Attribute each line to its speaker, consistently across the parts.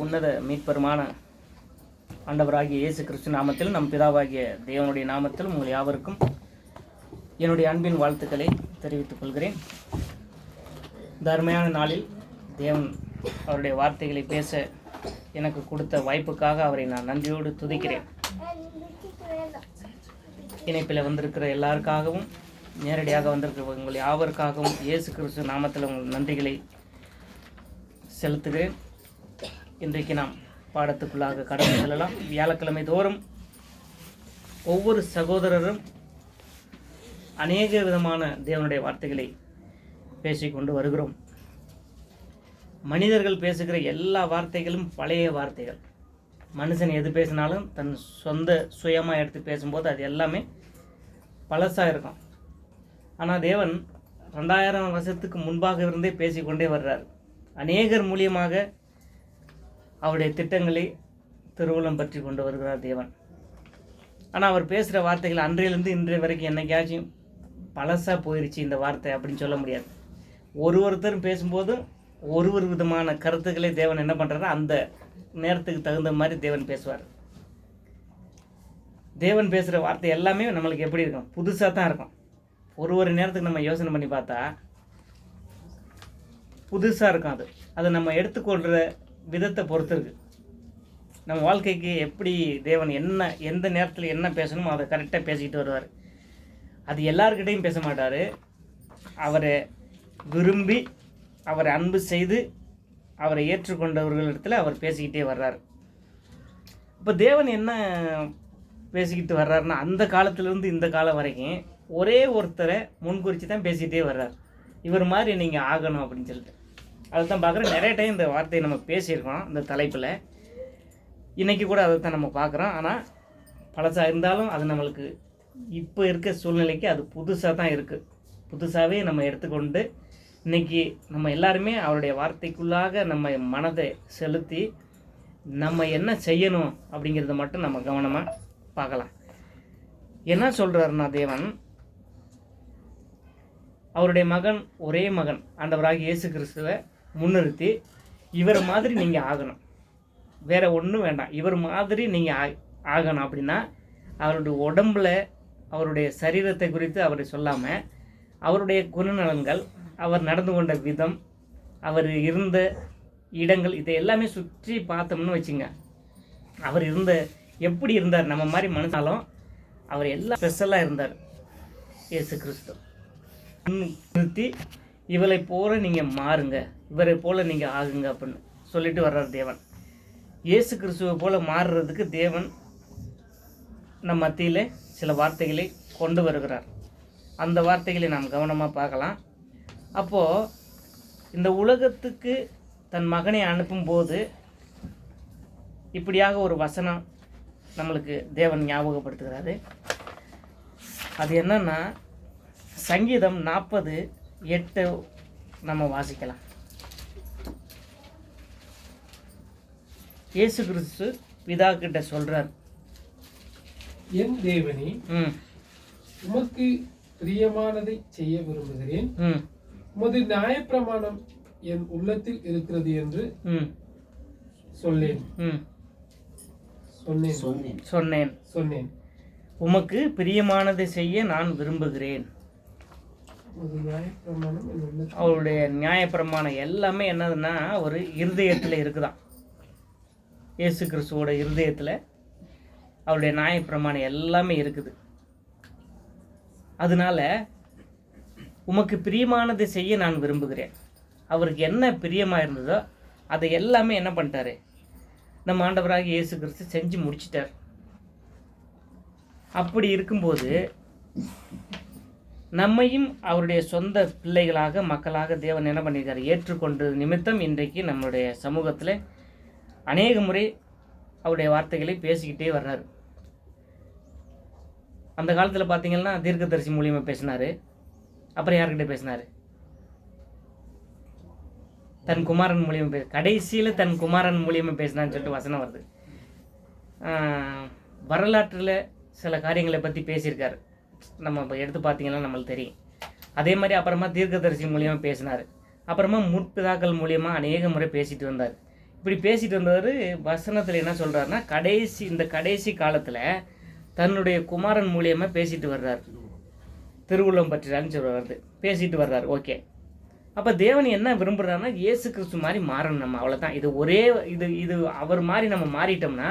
Speaker 1: உன்னத மீட்பெருமான ஆண்டவராகிய இயேசு கிறிஸ்து நாமத்தில் நம் பிதாவாகிய தேவனுடைய நாமத்தில் உங்கள் யாவருக்கும் என்னுடைய அன்பின் வாழ்த்துக்களை தெரிவித்துக் கொள்கிறேன். இந்த அருமையான நாளில் தேவன் அவருடைய வார்த்தைகளை பேச எனக்கு கொடுத்த வாய்ப்புக்காக அவரை நான் நன்றியோடு துதிக்கிறேன். இணைப்பில் வந்திருக்கிற எல்லாருக்காகவும் நேரடியாக வந்திருக்கிற உங்கள் யாவருக்காகவும் இயேசு கிறிஸ்து நாமத்தில் உங்கள் நன்றிகளை செலுத்துகிறேன். இன்றைக்கு நாம் பாடத்துக்குள்ளாக கடந்து செல்லலாம். வியாழக்கிழமை தோறும் ஒவ்வொரு சகோதரரும் அநேக விதமான தேவனுடைய வார்த்தைகளை பேசிக்கொண்டு வருகிறோம். மனிதர்கள் பேசுகிற எல்லா வார்த்தைகளும் பழைய வார்த்தைகள். மனுஷன் எது பேசினாலும் தன் சொந்த சுயமாக எடுத்து பேசும்போது அது எல்லாமே பழசாக இருக்கும். ஆனால் தேவன் 2000 வருஷத்துக்கு முன்பாக இருந்தே பேசிக்கொண்டே வர்றார். அநேகர் மூலியமாக அவருடைய திட்டங்களை திருவுளம் பற்றி கொண்டு வருகிறார் தேவன். ஆனால் அவர் பேசுகிற வார்த்தைகள் அன்றையிலேருந்து இன்றைய வரைக்கும் என்னைக்காச்சும் பழசாக போயிடுச்சு இந்த வார்த்தை அப்படின்னு சொல்ல முடியாது. ஒருத்தரும் பேசும்போதும் ஒரு விதமான கருத்துக்களை தேவன் என்ன பண்ணுறாரு, அந்த நேரத்துக்கு தகுந்த மாதிரி தேவன் பேசுவார். தேவன் பேசுகிற வார்த்தை எல்லாமே நம்மளுக்கு எப்படி இருக்கும், புதுசாக தான் இருக்கும். ஒரு நேரத்துக்கு நம்ம யோசனை பண்ணி பார்த்தா புதுசாக இருக்கும். அது நம்ம எடுத்துக்கொள்கிற விதத்தை பொறுத்து இருக்கு. நம்ம வாழ்க்கைக்கு எப்படி தேவன் எந்த நேரத்தில் என்ன பேசணுமோ அதை கரெக்டாக பேசிக்கிட்டு வருவார். அது எல்லாருக்கிட்டையும் பேச மாட்டார். அவரை விரும்பி அவரை அன்பு செய்து அவரை ஏற்றுக்கொண்டவர்களிடத்தில் அவர் பேசிக்கிட்டே வர்றார். இப்போ தேவன் என்ன பேசிக்கிட்டு வர்றாருன்னா, அந்த காலத்திலேருந்து இந்த காலம் வரைக்கும் ஒரே ஒருத்தரை முன்குறித்து தான் பேசிக்கிட்டே வர்றார். இவர் மாதிரி நீங்கள் ஆகணும் அப்படின்னு சொல்லிட்டு அதை தான் பார்க்குறோம். நிறைய டைம் இந்த வார்த்தையை நம்ம பேசியிருக்கோம் இந்த தலைப்பில். இன்றைக்கி கூட அதை தான் நம்ம பார்க்குறோம். ஆனால் பழசாக இருந்தாலும் அது நம்மளுக்கு இப்போ இருக்க சூழ்நிலைக்கு அது புதுசாக தான் இருக்குது. புதுசாகவே நம்ம எடுத்துக்கொண்டு இன்றைக்கி நம்ம எல்லாருமே அவருடைய வார்த்தைக்குள்ளாக நம்ம மனதை செலுத்தி நம்ம என்ன செய்யணும் அப்படிங்கிறத மட்டும் நம்ம கவனமாக பார்க்கலாம். என்ன சொல்கிறாருன்னா, தேவன் அவருடைய மகன், ஒரே மகன் ஆண்டவராகிய இயேசு கிறிஸ்துவை முன்னிறுத்தி இவர் மாதிரி நீங்கள் ஆகணும், வேறு ஒன்றும் வேண்டாம், இவர் மாதிரி நீங்கள் ஆகணும். அப்படின்னா அவருடைய உடம்பில் அவருடைய சரீரத்தை குறித்து அவர் சொல்லாமல் அவருடைய குணநலன்கள், அவர் நடந்து கொண்ட விதம், அவர் இருந்த இடங்கள், இதை எல்லாமே சுற்றி பார்த்தோம்னு வச்சுங்க. அவர் எப்படி இருந்தார், நம்ம மாதிரி மனுஷாலும் அவர் எல்லாம் ஸ்பெஷலாக இருந்தார். இயேசு கிறிஸ்து நிறுத்தி இவளை போல நீங்கள் மாறுங்க, இவரை போல் நீங்கள் ஆகுங்க அப்படின்னு சொல்லிட்டு வர்றார் தேவன். இயேசு கிறிஸ்துவை போல் மாறுறதுக்கு தேவன் நம் மத்தியில் சில வார்த்தைகளை கொண்டு வருகிறார். அந்த வார்த்தைகளை நாம் கவனமாக பார்க்கலாம். அப்போது இந்த உலகத்துக்கு தன் மகனை அனுப்பும்போது இப்படியாக ஒரு வசனம் நம்மளுக்கு தேவன் ஞாபகப்படுத்துகிறாரு. அது என்னன்னா, சங்கீதம் 40:8 நம்ம வாசிக்கலாம். இயேசு கிறிஸ்து பிதா கிட்ட சொல்றார்,
Speaker 2: என் தேவனே, உமக்கு பிரியமானதை செய்ய விரும்புகிறேன். உமது நியாயப்பிரமாணம் என் உள்ளத்தில் இருக்கிறது என்று
Speaker 1: சொன்னேன். உமக்கு பிரியமானதை செய்ய நான் விரும்புகிறேன். அவருடைய நியாயப்பிரமாணம் எல்லாமே என்னதுன்னா, ஒரு இருதயத்தில் இருக்குதான். இயேசு கிறிஸ்துவோட இருதயத்தில் அவருடைய நியாயப்பிரமாணம் எல்லாமே இருக்குது. அதனால உமக்கு பிரியமானதை செய்ய நான் விரும்புகிறேன். அவருக்கு என்ன பிரியமாக இருந்ததோ அதை எல்லாமே என்ன பண்ணிட்டாரு, நம்ம ஆண்டவராக இயேசு கிறிஸ்து செஞ்சு முடிச்சிட்டார். அப்படி இருக்கும்போது நம்மையும் அவருடைய சொந்த பிள்ளைகளாக, மக்களாக தேவன் என்ன பண்ணியிருக்காரு, ஏற்றுக்கொண்டது நிமித்தம் இன்றைக்கு நம்மளுடைய சமூகத்தில் அநேக முறை அவருடைய வார்த்தைகளை பேசிக்கிட்டே வர்றாரு. அந்த காலத்தில் பார்த்தீங்கன்னா தீர்க்கதரிசி மூலியமாக பேசினார். அப்புறம் யார்கிட்ட பேசினார், தன் குமாரன் மூலியமாக கடைசியில் தன் குமாரன் மூலியமாக பேசினான்னு சொல்லிட்டு வசனம் வருது. வரலாற்றில் சில காரியங்களை பற்றி பேசியிருக்காரு. நம்ம இப்போ எடுத்து பார்த்தீங்கன்னா நம்மளுக்கு தெரியும். அதே மாதிரி அப்புறமா தீர்க்கதரிசி மூலியமாக பேசினார். அப்புறமா முற்பிதாக்கள் மூலியமாக அநேக முறை பேசிட்டு வந்தார். இப்படி பேசிட்டு வந்தவர் வசனத்தில் என்ன சொல்கிறாருன்னா, இந்த கடைசி காலத்தில் தன்னுடைய குமாரன் மூலியமாக பேசிட்டு வர்றார். திருவுள்ளம் பற்றிறான்னு சொல்லி வருது, பேசிட்டு வர்றார். ஓகே, அப்போ தேவன் என்ன விரும்புகிறாருன்னா, இயேசு கிறிஸ்து மாதிரி மாறணும் நம்ம, அவ்வளோதான். இது அவர் மாதிரி நம்ம மாறிட்டோம்னா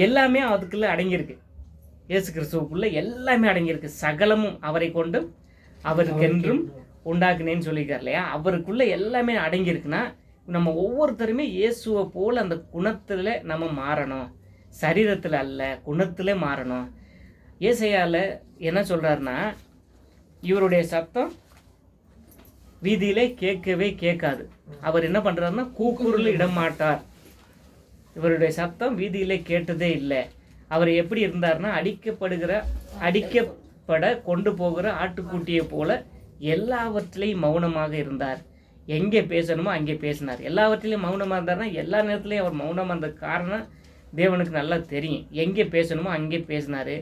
Speaker 1: எல்லாமே அதுக்குள்ளே அடங்கியிருக்கு. இயேசு கிறிஸ்துவுக்குள்ளே எல்லாமே அடங்கியிருக்கு. சகலமும் அவரை கொண்டும் அவருக்கென்றும் உண்டாக்குனேன்னு சொல்லியிருக்கார் இல்லையா? அவருக்குள்ளே எல்லாமே அடங்கியிருக்குன்னா நம்ம ஒவ்வொருத்தருமே இயேசுவை போல் அந்த குணத்தில் நம்ம மாறணும். சரீரத்தில் அல்ல, குணத்தில் மாறணும். ஏசாயால என்ன சொல்கிறாருன்னா, இவருடைய சத்தம் வீதியிலே கேட்கவே கேட்காது. அவர் என்ன பண்ணுறாருன்னா, கூக்குரல் இடமாட்டார். இவருடைய சத்தம் வீதியிலே கேட்டதே இல்லை. அவர் எப்படி இருந்தார்னா, அடிக்கப்பட கொண்டு போகிற ஆட்டுக்குட்டியை போல எல்லாவற்றிலையும் மௌனமாக இருந்தார். எங்கே பேசணுமோ அங்கே பேசினார். எல்லாவற்றிலையும் மௌனமாக இருந்தார்னா எல்லா நேரத்துலையும் அவர் மௌனமாக இருந்த காரணம் தேவனுக்கு நல்லா தெரியும். எங்கே பேசணுமோ அங்கே பேசினார்,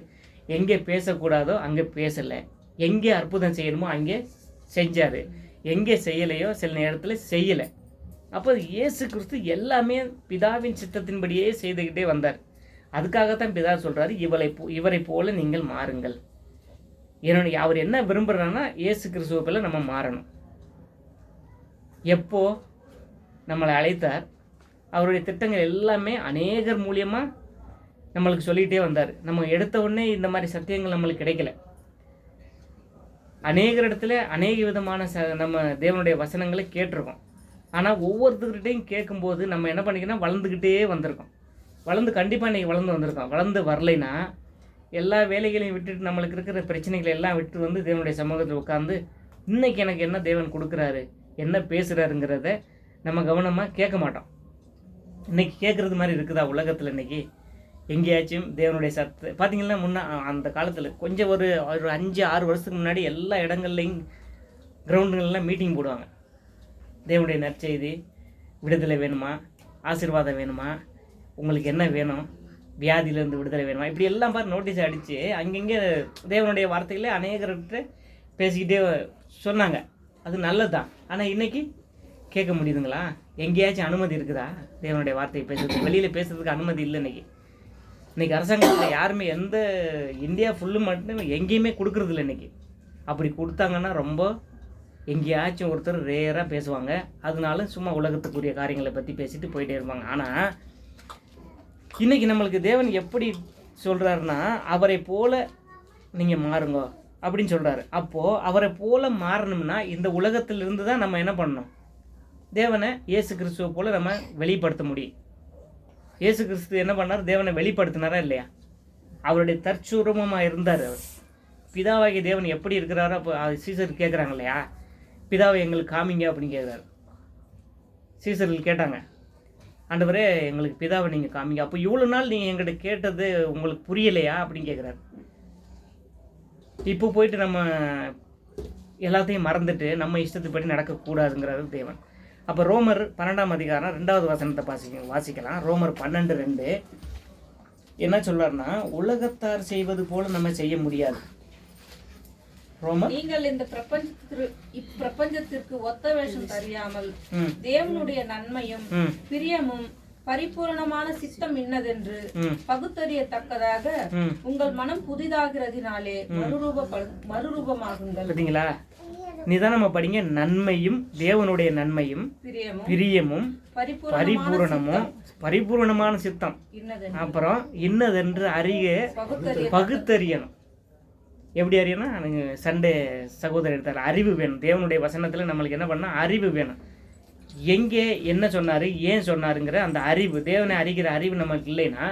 Speaker 1: எங்கே பேசக்கூடாதோ அங்கே பேசலை, எங்கே அற்புதம் செய்யணுமோ அங்கே செஞ்சார், எங்கே செய்யலையோ சில நேரத்தில் செய்யலை. அப்போ இயேசு கிறிஸ்து எல்லாமே பிதாவின் சித்தத்தின்படியே செய்துக்கிட்டே வந்தார். அதுக்காகத்தான் பிதா சொல்கிறாரு, இவரை போல நீங்கள் மாறுங்கள். அவர் என்ன விரும்புகிறான்னா, இயேசு கிறிஸ்துவை போல நம்ம மாறணும். எப்போ நம்மளை அழைத்தார், அவருடைய திட்டங்கள் எல்லாமே அநேகர் மூலியமாக நம்மளுக்கு சொல்லிகிட்டே வந்தார். நம்ம எடுத்த உடனே இந்த மாதிரி சத்தியங்கள் நம்மளுக்கு கிடைக்கல. அநேகர் இடத்துல அநேக விதமான நம்ம தேவனுடைய வசனங்களை கேட்டிருக்கோம். ஆனால் ஒவ்வொருத்தர்கிட்டையும் கேட்கும்போது நம்ம என்ன பண்ணிக்கணும், வளர்ந்துக்கிட்டே வந்திருக்கோம். கண்டிப்பாக இன்றைக்கி வளர்ந்து வந்திருக்கோம். வளர்ந்து வரலைன்னா எல்லா வேலைகளையும் விட்டுட்டு, நம்மளுக்கு இருக்கிற பிரச்சனைகளை எல்லாம் விட்டு வந்து தேவனுடைய சமூகத்தில் உட்காந்து இன்றைக்கி எனக்கு என்ன தேவன் கொடுக்குறாரு, என்ன பேசுகிறாருங்கிறத நம்ம கவனமாக கேட்க மாட்டோம். இன்றைக்கி கேட்குறது மாதிரி இருக்குதா உலகத்தில்? இன்றைக்கி எங்கேயாச்சும் தேவனுடைய சத்து பார்த்திங்கன்னா, அந்த காலத்தில் கொஞ்சம் ஒரு 5-6 வருஷத்துக்கு முன்னாடி எல்லா இடங்கள்லையும் கிரவுண்டுகள்லாம் மீட்டிங் போடுவாங்க. தேவனுடைய நற்செய்தி, விடுதலை வேணுமா, ஆசீர்வாதம் வேணுமா, உங்களுக்கு என்ன வேணும், வியாதியிலேருந்து விடுதலை வேணுமா, இப்படி எல்லாம் நோட்டீஸ் அடித்து அங்கங்கே தேவனுடைய வார்த்தைகளே அநேகர்கிட்ட பேசிக்கிட்டே சொன்னாங்க. அது நல்லது தான். ஆனால் இன்றைக்கி கேட்க முடியுதுங்களா? எங்கேயாச்சும் அனுமதி இருக்குதா தேவனுடைய வார்த்தையை பேசுறதுக்கு? வெளியில் பேசுறதுக்கு அனுமதி இல்லை. இன்றைக்கி அரசாங்கத்தில் யாருமே இந்தியா ஃபுல்லு மட்டும் எங்கேயுமே கொடுக்குறதில்ல. இன்றைக்கி அப்படி கொடுத்தாங்கன்னா ரொம்ப எங்கேயாச்சும் ஒருத்தர் ரேராக பேசுவாங்க. அதனால சும்மா உலகத்துக்குரிய காரியங்களை பற்றி பேசிட்டு போயிட்டே இருப்பாங்க. ஆனால் இன்றைக்கி நம்மளுக்கு தேவன் எப்படி சொல்கிறாருன்னா, அவரை போல் நீங்கள் மாறுங்க அப்படின்னு சொல்கிறாரு. அப்போது அவரை போல் மாறணும்னா இந்த உலகத்திலிருந்து தான் நம்ம என்ன பண்ணணும், தேவனை இயேசு கிறிஸ்துவை போல் நம்ம வெளிப்படுத்த முடியும். இயேசு கிறிஸ்து என்ன பண்ணார், தேவனை வெளிப்படுத்தினாரா இல்லையா? அவருடைய தற்சூரமாக இருந்தார். அவர் பிதாவாகிய தேவன் எப்படி இருக்கிறாரோ அப்போ சீசர் கேட்குறாங்க இல்லையா, பிதாவை எங்களுக்கு காமிங்க அப்படின்னு கேட்குறாரு. சீசர்கள் கேட்டாங்க, ஆண்டவரே எங்களுக்கு பிதாவை நீங்கள் காமிங்க. அப்போ இவ்வளோ நாள் நீங்கள் எங்கிட்ட கேட்டது உங்களுக்கு புரியலையா அப்படின்னு கேட்குறாரு. இப்போ போயிட்டு நம்ம எல்லாத்தையும் மறந்துட்டு நம்ம இஷ்டத்துப்படி நடக்கக்கூடாதுங்கிறது தேவன். அப்போ ரோமர் 12ஆம் அதிகாரம் 2வது வசனத்தை வாசிக்கலாம். ரோமர் 12:2 என்ன சொல்றாருன்னா, உலகத்தார் செய்வது போல நம்ம செய்ய முடியாது.
Speaker 3: நீங்கள் இந்த பிரபஞ்சத்திற்கு ஒத்த வேஷம் தெரியாமல் தேவனுடைய நன்மையும் பிரியமும் பரிபூரணமான சித்தம் இன்னதென்று பகுத்தறியத்தக்கதாக உங்கள் மனம் புதிதாகிறதினாலே மறுரூபமாகுங்கள்.
Speaker 1: பார்த்தீங்களா? நிதானமா படிங்க. நன்மையும், தேவனுடைய நன்மையும், பிரியமும், பரிபூரணமான சித்தம், அப்புறம் இன்னதென்று அறிய பகுத்தறியணும். எப்படி அறியணும்? நீங்கள் சண்டே சகோதரர் எடுத்தார், அறிவு வேணும். தேவனுடைய வசனத்தில் நம்மளுக்கு என்ன பண்ணால் அறிவு வேணும். எங்கே என்ன சொன்னார், ஏன் சொன்னாருங்கிற அந்த அறிவு, தேவனை அறிகிற அறிவு நமக்கு இல்லைன்னா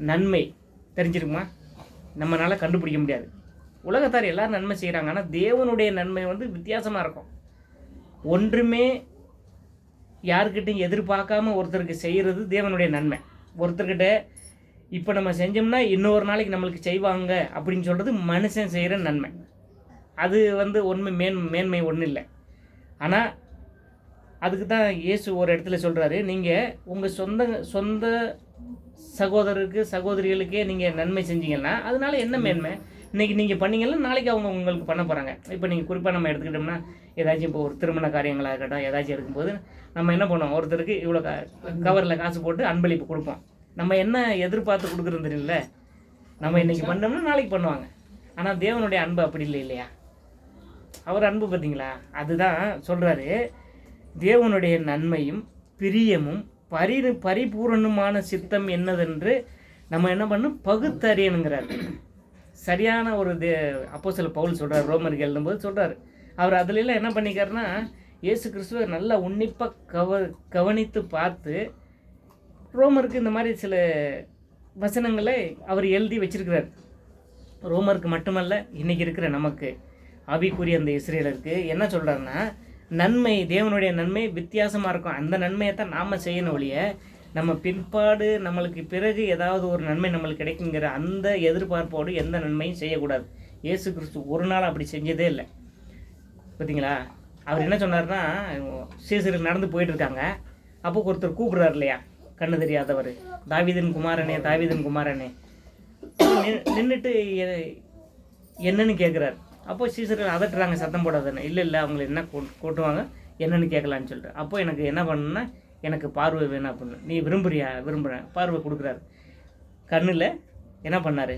Speaker 1: நன்மை தெரிஞ்சிருக்குமா? நம்மளால் கண்டுபிடிக்க முடியாது. உலகத்தார் எல்லோரும் நன்மை செய்கிறாங்க, ஆனால் தேவனுடைய நன்மை வித்தியாசமாக இருக்கும். ஒன்றுமே யாருக்கிட்டையும் எதிர்பார்க்காம ஒருத்தருக்கு செய்கிறது தேவனுடைய நன்மை. ஒருத்தர்கிட்ட இப்போ நம்ம செஞ்சோம்னா இன்னொரு நாளைக்கு நம்மளுக்கு செய்வாங்க அப்படின்னு சொல்கிறது மனுஷன் செய்கிற நன்மை. அது மேன்மை ஒன்றும் இல்லை. ஆனால் அதுக்கு தான் இயேசு ஒரு இடத்துல சொல்கிறாரு, நீங்கள் உங்கள் சொந்த சகோதரருக்கு சகோதரிகளுக்கே நீங்கள் நன்மை செஞ்சீங்கன்னா அதனால என்ன மேன்மை? இன்றைக்கி நீங்கள் பண்ணீங்கன்னா நாளைக்கு அவங்க உங்களுக்கு பண்ண போகிறாங்க. இப்போ நீங்கள் குறிப்பாக நம்ம எடுத்துக்கிட்டோம்னா ஏதாச்சும் இப்போ ஒரு திருமண காரியங்களாக இருக்கட்டும் ஏதாச்சும் இருக்கும்போது நம்ம என்ன பண்ணுவோம், ஒருத்தருக்கு இவ்வளோ கவரில் காசு போட்டு அன்பளிப்பு கொடுப்போம். நம்ம என்ன எதிர்பார்த்து கொடுக்குறது தெரியல, நம்ம இன்றைக்கி பண்ணோம்னா நாளைக்கு பண்ணுவாங்க. ஆனால் தேவனுடைய அன்பு அப்படி இல்லை இல்லையா? அவர் அன்பு பார்த்தீங்களா? அதுதான் சொல்கிறாரு, தேவனுடைய நன்மையும் பிரியமும் பரிபூரணமான சித்தம் என்னதென்று நம்ம என்ன பண்ணணும், பகுத்தறியணுங்கிறார். சரியான ஒரு அப்போஸ்தலர் பவுல் சொல்கிறார், ரோமருக்கு எழுதும்போது சொல்கிறார். அவர் அதுலெல்லாம் என்ன பண்ணிக்காருன்னா, இயேசு கிறிஸ்துவை நல்லா உன்னிப்பாக கவனித்து பார்த்து ரோமருக்கு இந்த மாதிரி சில வசனங்களை அவர் எழுதி வச்சிருக்கிறார். ரோமருக்கு மட்டுமல்ல, இன்றைக்கி இருக்கிற நமக்கு ஆவிக்குரிய அந்த இஸ்ரேலருக்கு என்ன சொல்கிறாருன்னா, நன்மை, தேவனுடைய நன்மை வித்தியாசமாக இருக்கும். அந்த நன்மையை தான் நாம் செய்யணும் ஒழிய, நம்ம பிற்பாடு நம்மளுக்கு பிறகு ஏதாவது ஒரு நன்மை நம்மளுக்கு கிடைக்குங்கிற அந்த எதிர்பார்ப்போடு எந்த நன்மையும் செய்யக்கூடாது. இயேசு கிறிஸ்து ஒரு நாள் அப்படி செஞ்சதே இல்லை. பார்த்தீங்களா? அவர் என்ன சொன்னார்னா, சீசருக்கு நடந்து போயிட்டுருக்காங்க. அப்போ ஒருத்தர் கூப்பிட்றாரு இல்லையா, கண்ணு தெரியாதவர், தாவீதின் குமாரனே தாவீதின் குமாரனே, நின்றுட்டு என்னன்னு கேட்குறாரு. அப்போ சீசர்கள் அதட்டுறாங்க, சத்தம் போடாதுன்னு. இல்லை அவங்கள என்ன கூட்டுவாங்க, என்னென்னு கேட்கலான்னு சொல்லிட்டு. அப்போ எனக்கு என்ன பண்ணுன்னா, எனக்கு பார்வை வேணும் அப்படின்னு. நீ விரும்புகிறேன், பார்வை கொடுக்குறாரு. கண்ணில் என்ன பண்ணார்,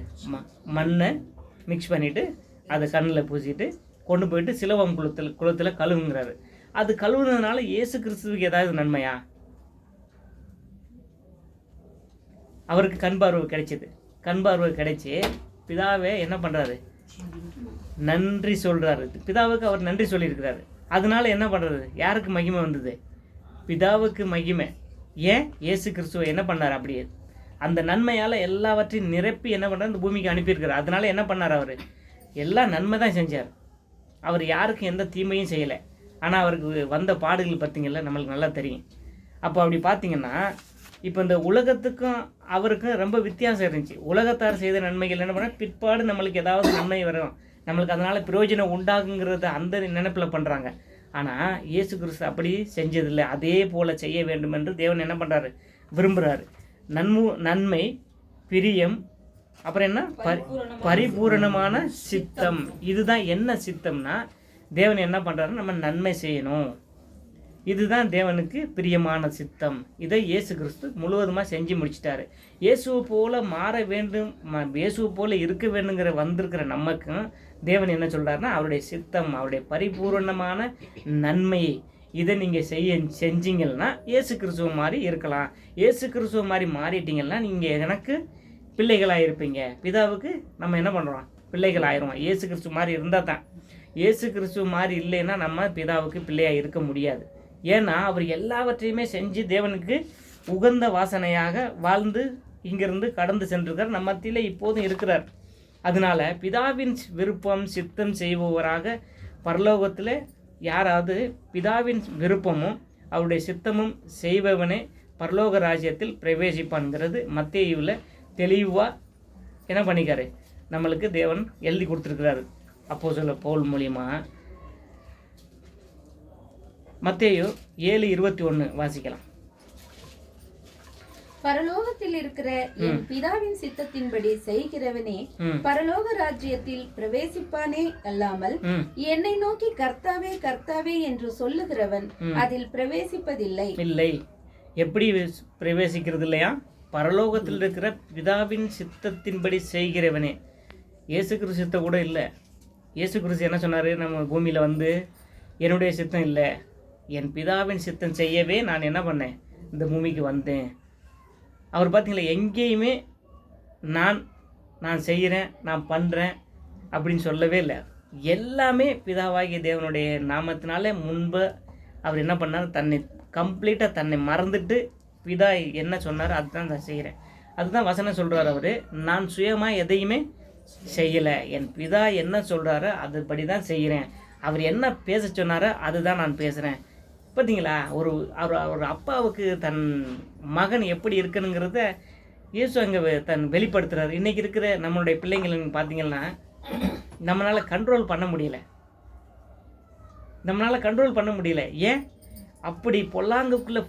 Speaker 1: மண்ணை மிக்ஸ் பண்ணிவிட்டு அதை கண்ணில் பூசிட்டு கொண்டு போயிட்டு சிலவம் குளத்தில் கழுவுங்கிறாரு. அது கழுவுனதுனால இயேசு கிறிஸ்துவுக்கு ஏதாவது நன்மையா? அவருக்கு கண் பார்வை கிடைச்சிது. கண் பார்வை கிடைச்சி பிதாவே என்ன பண்ணுறாரு, நன்றி சொல்கிறாரு. பிதாவுக்கு அவர் நன்றி சொல்லியிருக்கிறாரு. அதனால என்ன பண்ணுறது, யாருக்கு மகிமை வந்தது? பிதாவுக்கு மகிமை. ஏன்? இயேசு கிறிஸ்துவை என்ன பண்ணார், அப்படியே அந்த நன்மையால் எல்லாவற்றையும் நிரப்பி என்ன பண்ணுறாரு, இந்த பூமிக்கு அனுப்பியிருக்கிறார். அதனால என்ன பண்ணார், அவர் எல்லா நன்மை தான் செஞ்சார். அவர் யாருக்கும் எந்த தீமையும் செய்யலை. ஆனால் அவருக்கு வந்த பாடுகள் பார்த்திங்கள்ல, நம்மளுக்கு நல்லா தெரியும். அப்போ அப்படி பார்த்திங்கன்னா, இப்போ இந்த உலகத்துக்கும் அவருக்கும் ரொம்ப வித்தியாசம் இருந்துச்சு. உலகத்தார் செய்த நன்மைகள் என்ன பண்ணால், பிற்பாடு நம்மளுக்கு ஏதாவது நன்மை வரும், நம்மளுக்கு அதனால் பிரயோஜனம் உண்டாகுங்கிறத அந்த நினைப்பில் பண்ணுறாங்க. ஆனால் இயேசு கிறிஸ்து அப்படி செஞ்சதில்லை. அதே போல் செய்ய வேண்டும் என்று தேவன் என்ன பண்ணுறாரு, விரும்புகிறாரு. நன்மை, பிரியம், அப்புறம் என்ன, பரிபூரணமான சித்தம். இதுதான் என்ன சித்தம்னா, தேவன் என்ன பண்ணுறாரு, நம்ம நன்மை செய்யணும். இதுதான் தேவனுக்கு பிரியமான சித்தம். இதை இயேசு கிறிஸ்து முழுவதுமாக செஞ்சு முடிச்சிட்டாரு. இயேசுவை போல மாற வேண்டும், இயேசுவை போல இருக்க வேண்டுங்கிற வந்திருக்கிற நமக்கும் தேவன் என்ன சொல்கிறாருன்னா, அவருடைய சித்தம், அவருடைய பரிபூரணமான நன்மையை இதை நீங்கள் செஞ்சீங்கன்னா இயேசு கிறிஸ்துவ மாதிரி இருக்கலாம். இயேசு கிறிஸ்துவ மாதிரி மாறிட்டீங்கன்னா நீங்கள் எனக்கு பிள்ளைகளாக இருப்பீங்க. பிதாவுக்கு நம்ம என்ன பண்ணுறோம், பிள்ளைகள் ஆயிரும். இயேசு கிறிஸ்துவ மாதிரி இருந்தால் தான். இயேசு கிறிஸ்துவ மாதிரி இல்லைன்னா நம்ம பிதாவுக்கு பிள்ளையாக இருக்க முடியாது. ஏன்னா அவர் எல்லாவற்றையுமே செஞ்சு தேவனுக்கு உகந்த வாசனையாக வாழ்ந்து இங்கிருந்து கடந்து சென்றிருக்கார். நம்ம மத்தியில் இப்போதும் இருக்கிறார். அதனால பிதாவின் விருப்பம் சித்தம் செய்பவராக பரலோகத்தில் யாராவது பிதாவின் விருப்பமும் அவருடைய சித்தமும் செய்பவனே பரலோக ராஜ்யத்தில் பிரவேசிப்பான்ங்கிறது மத்தேயுவில் தெளிவாக என்ன பண்ணிக்காரு, நம்மளுக்கு தேவன் எழுதி கொடுத்துருக்கிறாரு அப்போஸ்தலர் பவுல் மூலியமா. மத்தேயு 7:21 வாசிக்கலாம்.
Speaker 4: பரலோகத்தில் இருக்கிற என் பிதாவின் சித்தத்தின்படி செய்கிறவனே பரலோக ராஜ்யத்தில் பிரவேசிப்பானே அல்லாமல் என்னை நோக்கி கர்த்தாவே கர்த்தாவே என்று சொல்லுகிறவன் அதில் பிரவேசிப்பதில்லை.
Speaker 1: இல்லை. எப்படி பிரவேசிக்கிறது இல்லையா? பரலோகத்தில் இருக்கிற பிதாவின் சித்தத்தின்படி செய்கிறவனே. இயேசு கிறிஸ்து சித்தம் கூட இல்லை. இயேசு கிறிஸ்து என்ன சொன்னார், நம்ம பூமியில் வந்து என்னுடைய சித்தம் இல்லை, என் பிதாவின் சித்தம் செய்யவே நான் என்ன பண்ணேன், இந்த பூமிக்கு வந்தேன். அவர் பார்த்தீங்களா, எங்கேயுமே நான் செய்கிறேன், நான் பண்ணுறேன் அப்படின்னு சொல்லவே இல்லை. எல்லாமே பிதாவாகிய தேவனுடைய நாமத்தினாலே முன்பு அவர் என்ன பண்ணார், கம்ப்ளீட்டாக தன்னை மறந்துட்டு பிதா என்ன சொன்னார் அதுதான் நான் செய்கிறேன். அதுதான் வசனம் சொல்கிறார். அவர் நான் சுயமாக எதையுமே செய்யலை, என் பிதா என்ன சொல்கிறாரோ அதுபடி தான் செய்கிறேன். அவர் என்ன பேச சொன்னாரோ அதுதான் நான் பேசுகிறேன். பார்த்தீங்களா, ஒரு அப்பாவுக்கு தன் மகன் எப்படி இருக்கணுங்கிறத இயேசு அங்கே வெளிப்படுத்துகிறார். இன்றைக்கி இருக்கிற நம்மளுடைய பிள்ளைங்களுக்கு பார்த்தீங்கன்னா நம்மளால் கண்ட்ரோல் பண்ண முடியல. ஏன்? அப்படி பொல்லாங்குக்குள்ளே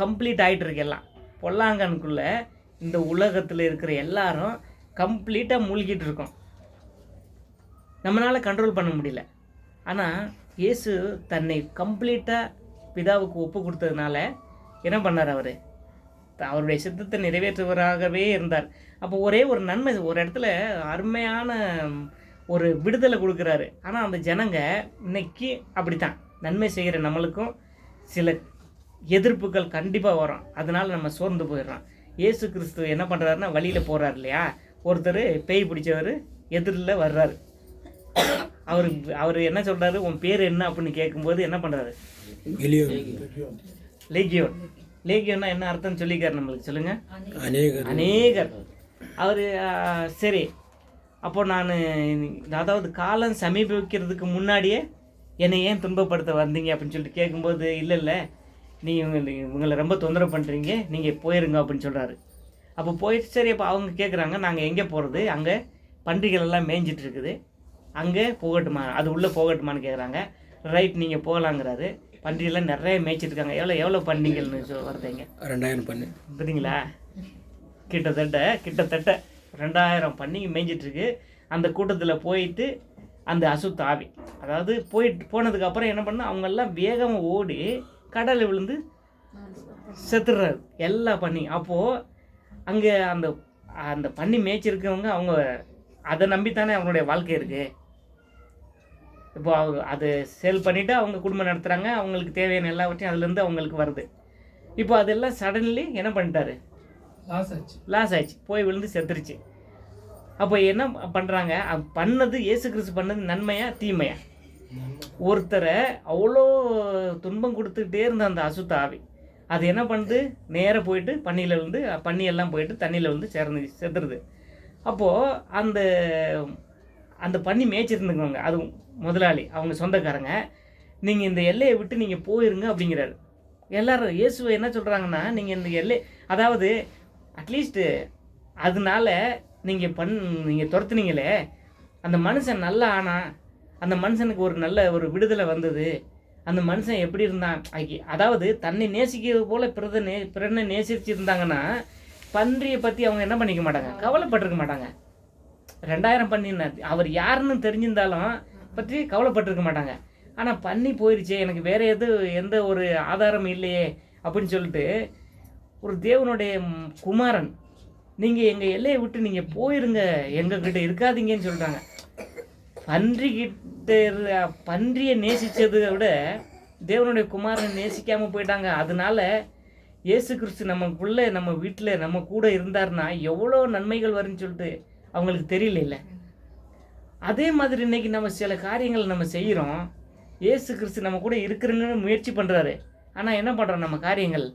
Speaker 1: கம்ப்ளீட் ஆகிட்டு இருக்கு எல்லாம். பொல்லாங்கனுக்குள்ளே இந்த உலகத்தில் இருக்கிற எல்லாரும் கம்ப்ளீட்டாக மூழ்கிட்டு இருக்கோம். நம்மளால் கண்ட்ரோல் பண்ண முடியல. ஆனால் இயேசு தன்னை கம்ப்ளீட்டாக பிதாவுக்கு ஒப்பு கொடுத்ததுனால என்ன பண்ணார்? அவருடைய சித்தத்தை நிறைவேற்றுவராகவே இருந்தார். அப்போ ஒரே ஒரு நன்மை, ஒரு இடத்துல அருமையான ஒரு விடுதலை கொடுக்குறாரு. ஆனால் அந்த ஜனங்க இன்னைக்கு அப்படித்தான். நன்மை செய்கிற நம்மளுக்கும் சில எதிர்ப்புகள் கண்டிப்பாக வரும். அதனால நம்ம சோர்ந்து போயிடுறோம். இயேசு கிறிஸ்து என்ன பண்ணுறாருன்னா, வழியில் போகிறார் இல்லையா, ஒருத்தர் பேய் பிடிச்சவர் எதிரில் வர்றாரு. அவர் என்ன சொல்கிறாரு, உன் பேர் என்ன அப்படின்னு கேட்கும்போது என்ன பண்ணுறாரு? லேகியோன். லேகியோன்னா என்ன அர்த்தம்னு சொல்லிக்கார் நம்மளுக்கு, சொல்லுங்கள். அநேகர். அவர் சரி, அப்போ நான் அதாவது காலம் சமீபிக்கிறதுக்கு முன்னாடியே என்னை ஏன் துன்பப்படுத்த வந்தீங்க அப்படின்னு சொல்லிட்டு கேட்கும்போது, இல்லை இவங்களை ரொம்ப தொந்தரவு பண்ணுறீங்க, நீங்கள் போயிருங்க அப்படின்னு சொல்கிறாரு. அப்போ போயிட்டு சரி, அப்போ அவங்க கேட்குறாங்க, நாங்கள் எங்கே போகிறது? அங்கே பன்றிகள் எல்லாம் மேய்ஞ்சிட்டு இருக்குது, அங்கே போகட்டுமா, அது உள்ளே போகட்டுமான்னு கேட்குறாங்க. ரைட், நீங்கள் போகலாங்கிறாரு. பன்றியெல்லாம் நிறைய மேய்ச்சிட்ருக்காங்க. எவ்வளோ பன்றிகள்னு வருதுங்க? 2000 பண்ணி பார்த்தீங்களா? கிட்டத்தட்ட 2000 பன்னிங்க மேய்ஞ்சிட்ருக்கு. அந்த கூட்டத்தில் போயிட்டு அந்த அசுத்த ஆவி, அதாவது போனதுக்கப்புறம் என்ன பண்ணால் அவங்கெல்லாம் வேகமாக ஓடி கடலில் விழுந்து செத்துடுறாரு எல்லா பன்னி. அப்போது அங்கே அந்த அந்த பன்னி மேய்ச்சிருக்கவங்க அவங்க அதை நம்பித்தானே அவங்களுடைய வாழ்க்கை இருக்குது. இப்போ அதை சேல் பண்ணிவிட்டு அவங்க குடும்பம் நடத்துகிறாங்க, அவங்களுக்கு தேவையான எல்லாவற்றையும் அதுலேருந்து அவங்களுக்கு வருது. இப்போ அதெல்லாம் சடன்லி என்ன பண்ணிட்டாரு? லாஸ் ஆச்சு, போய் விழுந்து செத்துருச்சு. அப்போ என்ன பண்ணுறாங்க? பண்ணது இயேசு கிறிஸ்து பண்ணது நன்மையா தீமையா? ஒருத்தரை அவ்வளோ துன்பம் கொடுத்துக்கிட்டே இருந்த அந்த அசுத்த ஆவி அது என்ன பண்ணுது? நேராக போயிட்டு பன்னியில் விழுந்து, பன்னியெல்லாம் போயிட்டு தண்ணியில் வந்து செத்துருது. அப்போது அந்த பன்னி மேய்ச்சிருந்துக்குவாங்க, அது முதலாளி, அவங்க சொந்தக்காரங்க, நீங்கள் இந்த எல்லையை விட்டு நீங்கள் போயிருங்க அப்படிங்கிறாரு. எல்லோரும் இயேசுவை என்ன சொல்கிறாங்கன்னா, நீங்கள் இந்த எல்லை, அதாவது அட்லீஸ்ட்டு அதனால நீங்கள் துரத்துனீங்களே, அந்த மனுஷன் நல்லா ஆனா, அந்த மனுஷனுக்கு ஒரு நல்ல ஒரு விடுதலை வந்தது, அந்த மனுஷன் எப்படி இருந்தான், அதாவது தன்னை நேசிக்கிறது போல் பிறனை நேசிச்சு இருந்தாங்கன்னா பன்றியை பற்றி அவங்க என்ன பண்ணிக்க மாட்டாங்க, கவலைப்பட்டிருக்க மாட்டாங்க. 2000 பன்னின்னா அவர் யாருன்னு தெரிஞ்சிருந்தாலும் பற்றி கவலைப்பட்டிருக்க மாட்டாங்க. ஆனால் பன்னி போயிடுச்சே, எனக்கு வேறு எந்த ஒரு ஆதாரம் இல்லையே அப்படின்னு சொல்லிட்டு ஒரு தேவனுடைய குமாரன், நீங்கள் எங்கள் எல்லையை விட்டு நீங்கள் போயிருங்க, எங்ககிட்ட இருக்காதீங்கன்னு சொல்கிறாங்க. பன்றியை நேசித்ததை விட தேவனுடைய குமாரனை நேசிக்காமல் போயிட்டாங்க. அதனால இயேசு கிறிஸ்து நமக்குள்ளே, நம்ம வீட்டில் நம்ம கூட இருந்தார்னா எவ்வளோ நன்மைகள் வரும்னு சொல்லிட்டு அவங்களுக்கு தெரியல. அதே மாதிரி இன்றைக்கி நம்ம சில காரியங்கள் நம்ம செய்கிறோம், இயேசு கிறிஸ்து நம்ம கூட இருக்கிறன்னு முயற்சி பண்ணுறாரு. ஆனால் என்ன பண்ணுறோம், நம்ம காரியங்கள்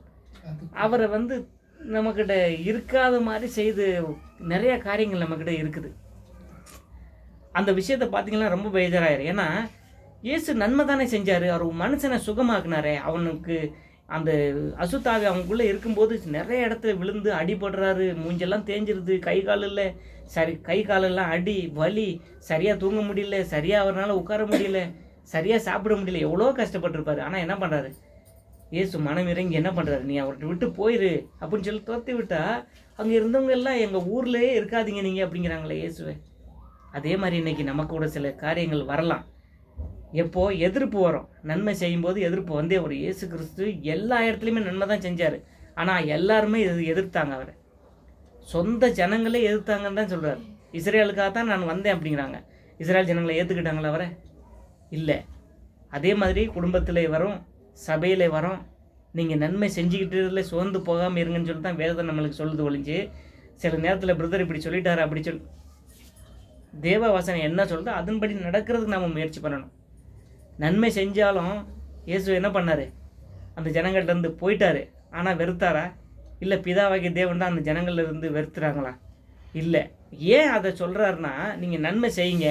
Speaker 1: அவரை நம்மக்கிட்ட இருக்காத மாதிரி செய்து நிறைய காரியங்கள் நம்மக்கிட்ட இருக்குது. அந்த விஷயத்தை பார்த்திங்கன்னா ரொம்ப பேஜராயிரும். ஏன்னா இயேசு நன்மை தானே செஞ்சார், அவர் மனுஷனை சுகமாக்குனாரே. அவனுக்கு அந்த அசுத்தாவி அவங்களுக்குள்ளே இருக்கும்போது நிறைய இடத்துல விழுந்து அடிபடுறாரு, மூஞ்செல்லாம் தேஞ்சிருது, கை காலெல்லாம் அடி வலி, சரியாக தூங்க முடியல, சரியாக அவரால் உட்கார முடியல, சரியாக சாப்பிட முடியல, எவ்வளோ கஷ்டப்பட்டுருப்பார். ஆனால் என்ன பண்ணுறாரு இயேசு? மனம் இறங்கி என்ன பண்ணுறாரு? நீ அவர்கிட்ட விட்டு போயிரு அப்படின்னு சொல்லி துரத்தி விட்டா அங்கே இருந்தவங்க எல்லாம் எங்கள் ஊர்லேயே இருக்காதீங்க நீங்கள் அப்படிங்கிறாங்களே இயேசுவை. அதே மாதிரி இன்றைக்கி நமக்கு கூட சில காரியங்கள் வரலாம். எப்போது எதிர்ப்பு வரும், நன்மை செய்யும்போது எதிர்ப்பு வந்தே ஒரு இயேசு கிறிஸ்து எல்லா இடத்துலையுமே நன்மை தான் செஞ்சார். ஆனால் எல்லாருமே எதிர்த்தாங்க அவரை, சொந்த ஜனங்களே எதிர்த்தாங்கன்னு தான் சொல்கிறார். இஸ்ரேலுக்காக தான் நான் வந்தேன் அப்படிங்கிறாங்க. இஸ்ரேல் ஜனங்களை ஏற்றுக்கிட்டாங்களா அவரை? இல்லை. அதே மாதிரி குடும்பத்தில் வரும், சபையில் வரும், நீங்கள் நன்மை செஞ்சுக்கிட்டதுல சோர்ந்து போகாமல் இருங்கன்னு சொல்லி தான் வேதம் நம்மளுக்கு சொல்லுது ஒழிஞ்சு, சில நேரத்தில் பிரதர் இப்படி சொல்லிட்டாரு அப்படி தேவ வசனம் என்ன சொல்லுதோ அதன்படி நடக்கிறதுக்கு நம்ம முயற்சி பண்ணணும். நன்மை செஞ்சாலும் இயேசு என்ன பண்ணார்? அந்த ஜனங்கள்கிட்ட போயிட்டார். ஆனால் வெறுத்தாரா? இல்லை, பிதாவாகிய தேவன் தான் அந்த ஜனங்கள்லேருந்து வெறுத்துறாங்களா? இல்லை. ஏன் அதை சொல்கிறாருன்னா, நீங்கள் நன்மை செய்யுங்க,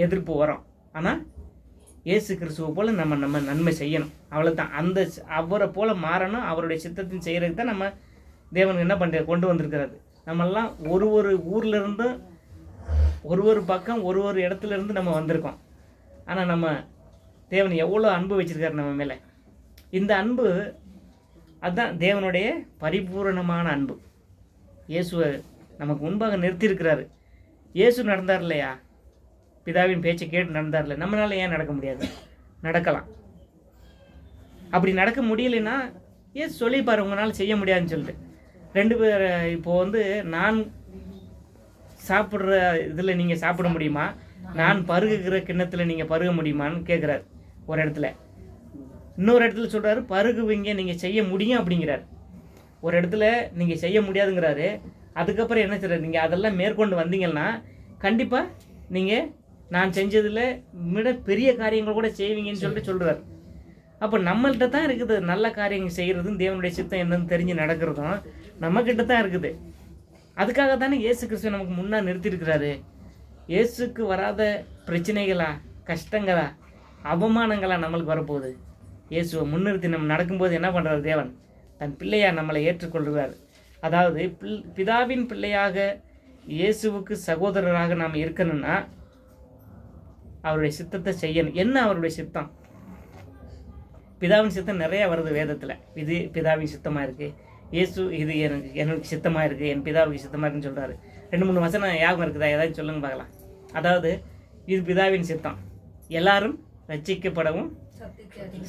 Speaker 1: எதிர்ப்பு வரும். ஆனால் இயேசு கிறிஸ்துவை போல் நம்ம நன்மை செய்யணும், அவ்வளோதான். அவரை போல் மாறணும், அவருடைய சித்தத்தின் செய்கிறதுக்கு தான் நம்ம தேவன் என்ன கொண்டு வந்திருக்கிறாரு. நம்மெல்லாம் ஒரு ஊர்லேருந்தும் ஒரு பக்கம் ஒரு இடத்துலேருந்து நம்ம வந்திருக்கோம். ஆனால் நம்ம தேவன் எவ்வளோ அன்பு வச்சுருக்காரு நம்ம மேலே. இந்த அன்பு அதுதான் தேவனுடைய பரிபூரணமான அன்பு. இயேசுவை நமக்கு முன்பாக நிறுத்தியிருக்கிறாரு. இயேசு நடந்தார் இல்லையா, பிதாவின் பேச்சை கேட்டு நடந்தார்ல, நம்மளால் ஏன் நடக்க முடியாது? நடக்கலாம். அப்படி நடக்க முடியலைன்னா ஏன் சொல்லிப்பார் உங்களால் செய்ய முடியாதுன்னு சொல்லிட்டு. 2 பேர் இப்போது நான் சாப்பிட்ற இதில் நீங்கள் சாப்பிட முடியுமா, நான் பருகுகிற கிண்ணத்தில் நீங்கள் பருக முடியுமான்னு கேட்குறாரு ஒரு இடத்துல. இன்னொரு இடத்துல சொல்கிறாரு பருகுவீங்க, நீங்கள் செய்ய முடியும் அப்படிங்கிறார். ஒரு இடத்துல நீங்கள் செய்ய முடியாதுங்கிறாரு. அதுக்கப்புறம் என்ன செய்கிறார், நீங்கள் அதெல்லாம் மேற்கொண்டு வந்தீங்கன்னா கண்டிப்பாக நீங்கள் நான் செஞ்சதில் விட பெரிய காரியங்கள் கூட செய்வீங்கன்னு சொல்லிட்டு சொல்கிறார். அப்போ நம்மள்கிட்ட தான் இருக்குது நல்ல காரியங்கள் செய்கிறதும் தேவனுடைய சித்தம் என்னன்னு தெரிஞ்சு நடக்கிறதும் நம்மக்கிட்ட தான் இருக்குது. அதுக்காக தானே இயேசு கிறிஸ்து நமக்கு முன்னாடி நிறுத்தியிருக்கிறாரு. இயேசுக்கு வராத பிரச்சனைகளா, கஷ்டங்களா, அவமானங்களா நம்மளுக்கு வரப்போகுது. இயேசுவை முன்னிறுத்தி நம்ம நடக்கும்போது என்ன பண்ணுறாரு, தேவன் தன் பிள்ளையாக நம்மளை ஏற்றுக்கொள்கிறார். அதாவது பிதாவின் பிள்ளையாக இயேசுவுக்கு சகோதரராக நாம் இருக்கணும்னா அவருடைய சித்தத்தை செய்யணும். என்ன அவருடைய சித்தம்? பிதாவின் சித்தம் நிறையா வருது வேதத்தில். இது பிதாவின் சித்தமாக இருக்குது, இயேசு இது எனக்கு சித்தமாக இருக்குது, என் பிதாவுக்கு சித்தமாக இருக்குன்னு சொல்கிறாரு. 2-3 வசனம் ஞாபகம் இருக்குதா, ஏதாவது சொல்லுங்க பார்க்கலாம். அதாவது இது பிதாவின் சித்தம், எல்லாரும் ரட்சிக்கப்படவும்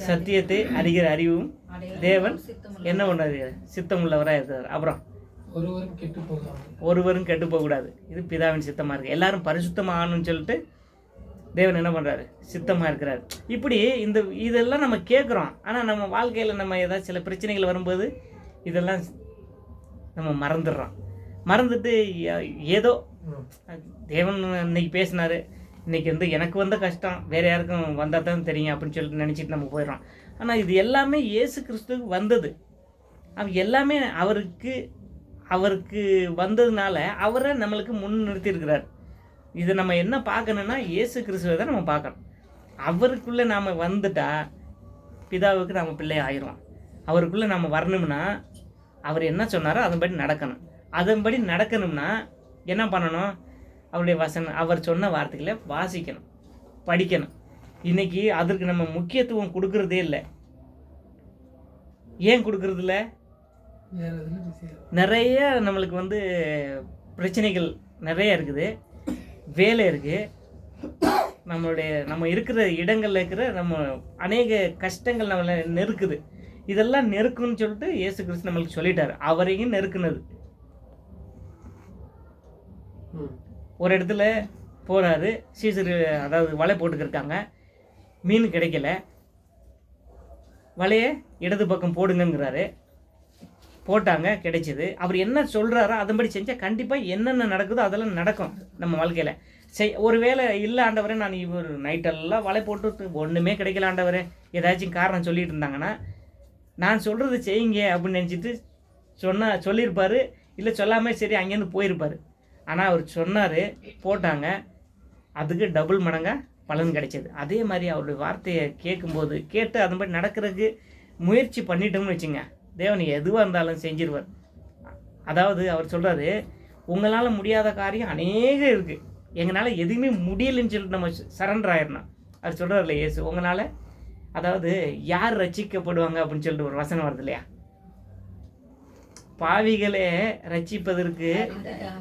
Speaker 1: சத்தியத்தை அறிகிற அறிவும் தேவன் என்ன பண்ணுறாரு, சித்தம் உள்ளவராக இருக்கிறார். அப்புறம் ஒருவரும் கெட்டு போகக்கூடாது, இது பிதாவின் சித்தமாக இருக்குது. எல்லாரும் பரிசுத்தமாக ஆகணும்னு சொல்லிட்டு தேவன் என்ன பண்ணுறாரு, சித்தமாக இருக்கிறார். இப்படி இதெல்லாம் நம்ம கேட்குறோம். ஆனால் நம்ம வாழ்க்கையில் நம்ம ஏதாவது சில பிரச்சனைகள் வரும்போது இதெல்லாம் நம்ம மறந்துட்டு ஏதோ தேவன் இன்னைக்கு பேசினார், இன்றைக்கி எனக்கு வந்த கஷ்டம் வேறு யாருக்கும் வந்தால் தான் தெரியும் அப்படின்னு சொல்லிட்டு நினச்சிட்டு நம்ம போயிடுறோம். ஆனால் இது எல்லாமே இயேசு கிறிஸ்துவுக்கு வந்தது. அது எல்லாமே அவருக்கு வந்ததுனால அவரை நம்மளுக்கு முன் நிறுத்தியிருக்கிறார். இதை நம்ம என்ன பார்க்கணுன்னா இயேசு கிறிஸ்துவை தான் நம்ம பார்க்கணும். அவருக்குள்ளே நாம் வந்துட்டா பிதாவுக்கு நாம் பிள்ளை ஆயிடுவோம். அவருக்குள்ளே நம்ம வரணும்னா அவர் என்ன சொன்னாரோ அதன்படி நடக்கணும். அதன்படி நடக்கணும்னா என்ன பண்ணணும், அவருடைய வசனம், அவர் சொன்ன வார்த்தைகளை வாசிக்கணும், படிக்கணும். இன்றைக்கி அதற்கு நம்ம முக்கியத்துவம் கொடுக்கறதே இல்லை. ஏன் கொடுக்கறதில்ல? நிறைய நம்மளுக்கு பிரச்சனைகள் நிறைய இருக்குது, வேலை இருக்குது, நம்ம இருக்கிற இடங்களில் இருக்கிற நம்ம அநேக கஷ்டங்கள் நம்மளை நெருக்குது. இதெல்லாம் நெருக்குன்னு சொல்லிட்டு இயேசு கிறிஸ்து நம்மளுக்கு சொல்லிட்டார். அவரையும் நெருக்குனது. ஒரு இடத்துல போகிறாரு, சீசர் அதாவது வலை போட்டுக்கிருக்காங்க, மீன் கிடைக்கல, வலையை இடது பக்கம் போடுங்கிறாரு. போட்டாங்க, கிடைச்சிது. அவர் என்ன சொல்கிறாரோ அதன்படி செஞ்சால் கண்டிப்பாக என்னென்ன நடக்குதோ அதெல்லாம் நடக்கும் நம்ம வாழ்க்கையில். ஒரு வேளை இல்லை ஆண்டவரே, நான் இவர் நைட்டெல்லாம் வலை போட்டு ஒன்றுமே கிடைக்கல ஆண்டவரே, ஏதாச்சும் காரணம் சொல்லிட்டு இருந்தாங்கன்னா நான் சொல்கிறது செய்யுங்க அப்படின்னு நினச்சிட்டு சொல்லியிருப்பார். இல்லை சொல்லாமல் சரி அங்கேருந்து போயிருப்பார். ஆனால் அவர் சொன்னார், போட்டாங்க, அதுக்கு டபுள் மடங்காக பலன் கிடைச்சது. அதே மாதிரி அவருடைய வார்த்தையை கேட்டு அதன்படி நடக்கிறதுக்கு முயற்சி பண்ணிட்டோம்னு வச்சுங்க, தேவன் எதுவாக இருந்தாலும் செஞ்சிருவார். அதாவது அவர் சொல்கிறாரு, உங்களால் முடியாத காரியம் அநேகம் இருக்குது, எங்களால் எதுவுமே முடியலைன்னு சொல்லிட்டு நம்ம சரண்டர் ஆயிடணும். அவர் சொல்கிறார்ல இயேசு, உங்களால் அதாவது யார் ரட்சிக்கப்படுவாங்க அப்படின்னு சொல்லிட்டு ஒரு வசனம் வருது இல்லையா, பாவிகளே ரட்சிப்பதற்கு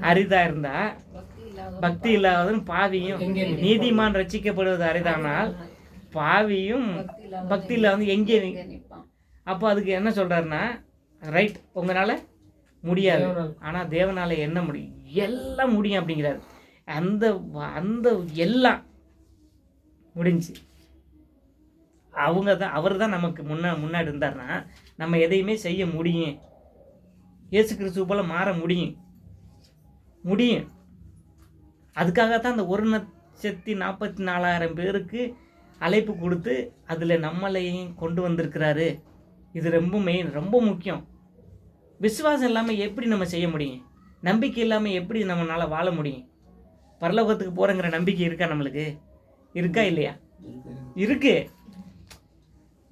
Speaker 1: அரிதாக இருந்தால் பக்தி இல்லாதவன் பாவியும், நீதிமான் ரட்சிக்கப்படுவது அரிதானால் பாவியும் பக்தி இல்லாத எங்கே. அப்போ அதுக்கு என்ன சொல்கிறாருன்னா, ரைட், உங்களால் முடியாது, ஆனால் தேவனால் என்ன முடியும், எல்லாம் முடியும் அப்படிங்கிறாரு. அந்த எல்லாம் முடிஞ்சு அவர் தான் நமக்கு முன்னாடி இருந்தார்னா நம்ம எதையுமே செய்ய முடியும். இயேசு கிறிஸ்துவ போல் மாற முடியும். அதுக்காகத்தான் அந்த 1,44,000 பேருக்கு அழைப்பு கொடுத்து அதில் நம்மளையும் கொண்டு வந்திருக்கிறாரு. இது ரொம்ப மெயின், ரொம்ப முக்கியம். விசுவாசம் இல்லாமல் எப்படி நம்ம செய்ய முடியும்? நம்பிக்கை இல்லாமல் எப்படி நம்மளால் வாழ முடியும்? பரலோகத்துக்கு போகிறங்கிற நம்பிக்கை இருக்கா நம்மளுக்கு? இருக்கா இல்லையா? இருக்கு.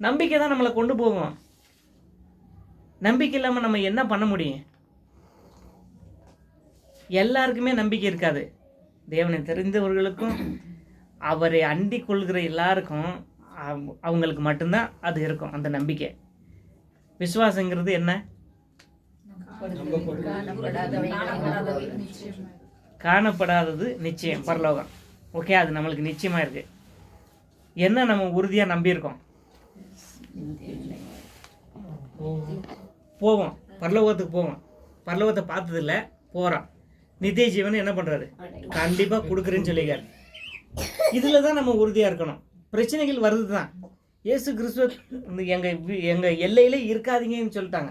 Speaker 1: நம்பிக்கை தான் நம்மளை கொண்டு போகும். நம்பிக்கை இல்லாமல் நம்ம என்ன பண்ண முடியும்? எல்லாருக்குமே நம்பிக்கை இருக்காது. தேவனை தெரிந்தவர்களுக்கும் அவரை அண்டிக் கொள்கிற எல்லாருக்கும் அவங்களுக்கு மட்டும்தான் அது இருக்கும், அந்த நம்பிக்கை. விசுவாசங்கிறது என்ன? காணப்படாதது நிச்சயம், பரலோகம். ஓகே, அது நம்மளுக்கு நிச்சயமாக இருக்குது. என்ன நம்ம உறுதியாக நம்பியிருக்கோம்? போவோம், பரலோகத்துக்கு போவோம். பரலோகத்தை பார்த்ததில்ல, போகிறோம். நித்திய ஜீவன் என்ன பண்ணுறாரு? கண்டிப்பாக கொடுக்குறேன்னு சொல்லிக்காரு. இதில் தான் நம்ம உறுதியாக இருக்கணும். பிரச்சனைகள் வருது தான். இயேசு கிறிஸ்துவ எங்கள் எல்லையிலே இருக்காதீங்கன்னு சொல்லிட்டாங்க.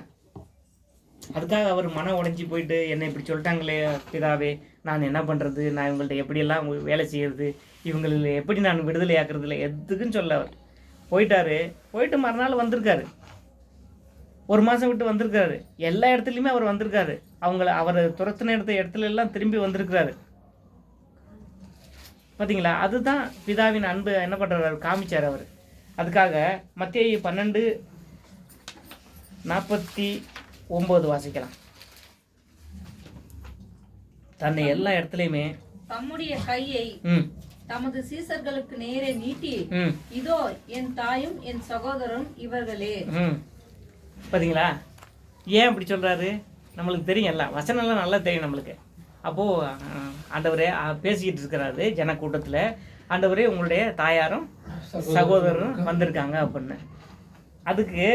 Speaker 1: அதுக்காக அவர் மனம் உடைஞ்சி போயிட்டு என்னை இப்படி சொல்லிட்டாங்களே பிதாவே, நான் என்ன பண்ணுறது, நான் இவங்கள்ட்ட எப்படியெல்லாம் வேலை செய்கிறது, இவங்களில் எப்படி நான் விடுதலை ஆக்குறது இல்லை, எதுக்குன்னு சொல்ல அவர் போயிட்டாரு. போயிட்டு மறுநாள் வந்திருக்காரு, 1 மாதம் விட்டு வந்திருக்காரு. எல்லா இடத்துலையுமே அவர் வந்திருக்காரு. அவர் துரத்தின இடத்துல எல்லாம் திரும்பி வந்திருக்கிறாரு. பார்த்தீங்களா? அதுதான் பிதாவின் அன்பு என்ன பண்ணுறாரு, காமிச்சார் அவர். அதுக்காக மத்தேயு 12:49 வாசிக்கலாம். தன்னை எல்லா இடத்துலையுமே
Speaker 3: தம்முடைய கையை தமது சீசர்களுக்கு நேரே நீட்டி, இதோ என் தாயும் என் சகோதரரும் இவர்களே.
Speaker 1: பார்த்தீங்களா? ஏன் அப்படி சொல்கிறாரு? நம்மளுக்கு தெரியும், எல்லாம் வசனம்லாம் நல்லா தெரியும் நம்மளுக்கு. அப்போது ஆண்டவரே பேசிக்கிட்டு இருக்கிறாரு ஜன கூட்டத்தில், ஆண்டவரே உங்களுடைய தாயாரும் சகோதரரும் வந்திருக்காங்க அப்படின்னு. அதுக்கு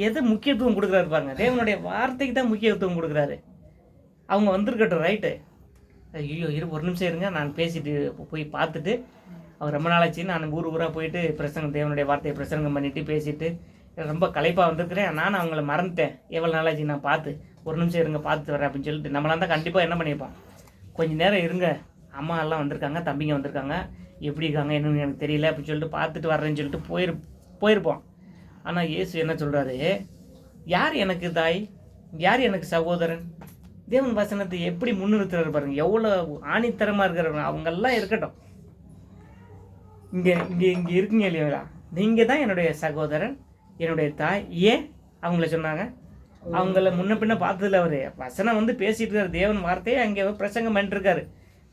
Speaker 1: எது முக்கியத்துவம் கொடுக்குறாரு பாருங்க. தேவனுடைய வார்த்தைக்கு தான் முக்கியத்துவம் கொடுக்குறாரு. அவங்க வந்திருக்கட்டும், ரைட்டு. ஐயோ 1 நிமிஷம் இருங்க, நான் பேசிட்டு போய் பார்த்துட்டு, அவர் ரொம்ப நாளாச்சு, நான் ஊராக போயிட்டு தேவனுடைய வார்த்தையை பிரசங்கம் பண்ணிவிட்டு பேசிட்டு ரொம்ப களைப்பாக வந்திருக்கிறேன், நான் அவங்கள மறந்துட்டேன், எவ்வளோ நாளாச்சு நான் பார்த்து, 1 நிமிஷம் இருங்க பார்த்துட்டு வரேன் அப்படின்னு சொல்லிட்டு நம்மளாம் தான் கண்டிப்பாக என்ன பண்ணியிருப்போம், கொஞ்சம் நேரம் இருங்க, அம்மா எல்லாம் வந்திருக்காங்க, தம்பிங்க வந்திருக்காங்க, எப்படி இருக்காங்க என்னன்னு எனக்கு தெரியல அப்படின்னு சொல்லிட்டு பார்த்துட்டு வர்றேன்னு சொல்லிட்டு போயிருப்போம். ஆனால் இயேசு என்ன சொல்கிறாரு, யார் எனக்கு தாய், யார் எனக்கு சகோதரன்? தேவன் வசனத்தை எப்படி முன்னிறுத்துறாரு பாருங்க, எவ்வளோ ஆணித்தரமாக இருக்கிறவங்க. அவங்கெல்லாம் இருக்கட்டும், இங்கே இங்கே இங்கே இருக்குங்க இல்லையா, நீங்கள் தான் என்னுடைய சகோதரன், என்னுடைய தாய். ஏன் அவங்கள சொன்னாங்க? அவங்கள முன்ன பின்ன பார்த்ததில்ல. அவர் வசனம் பேசிட்டு இருக்காரு, தேவன் வார்த்தையை அங்கே பிரசங்கம் பண்ணிட்டுருக்காரு,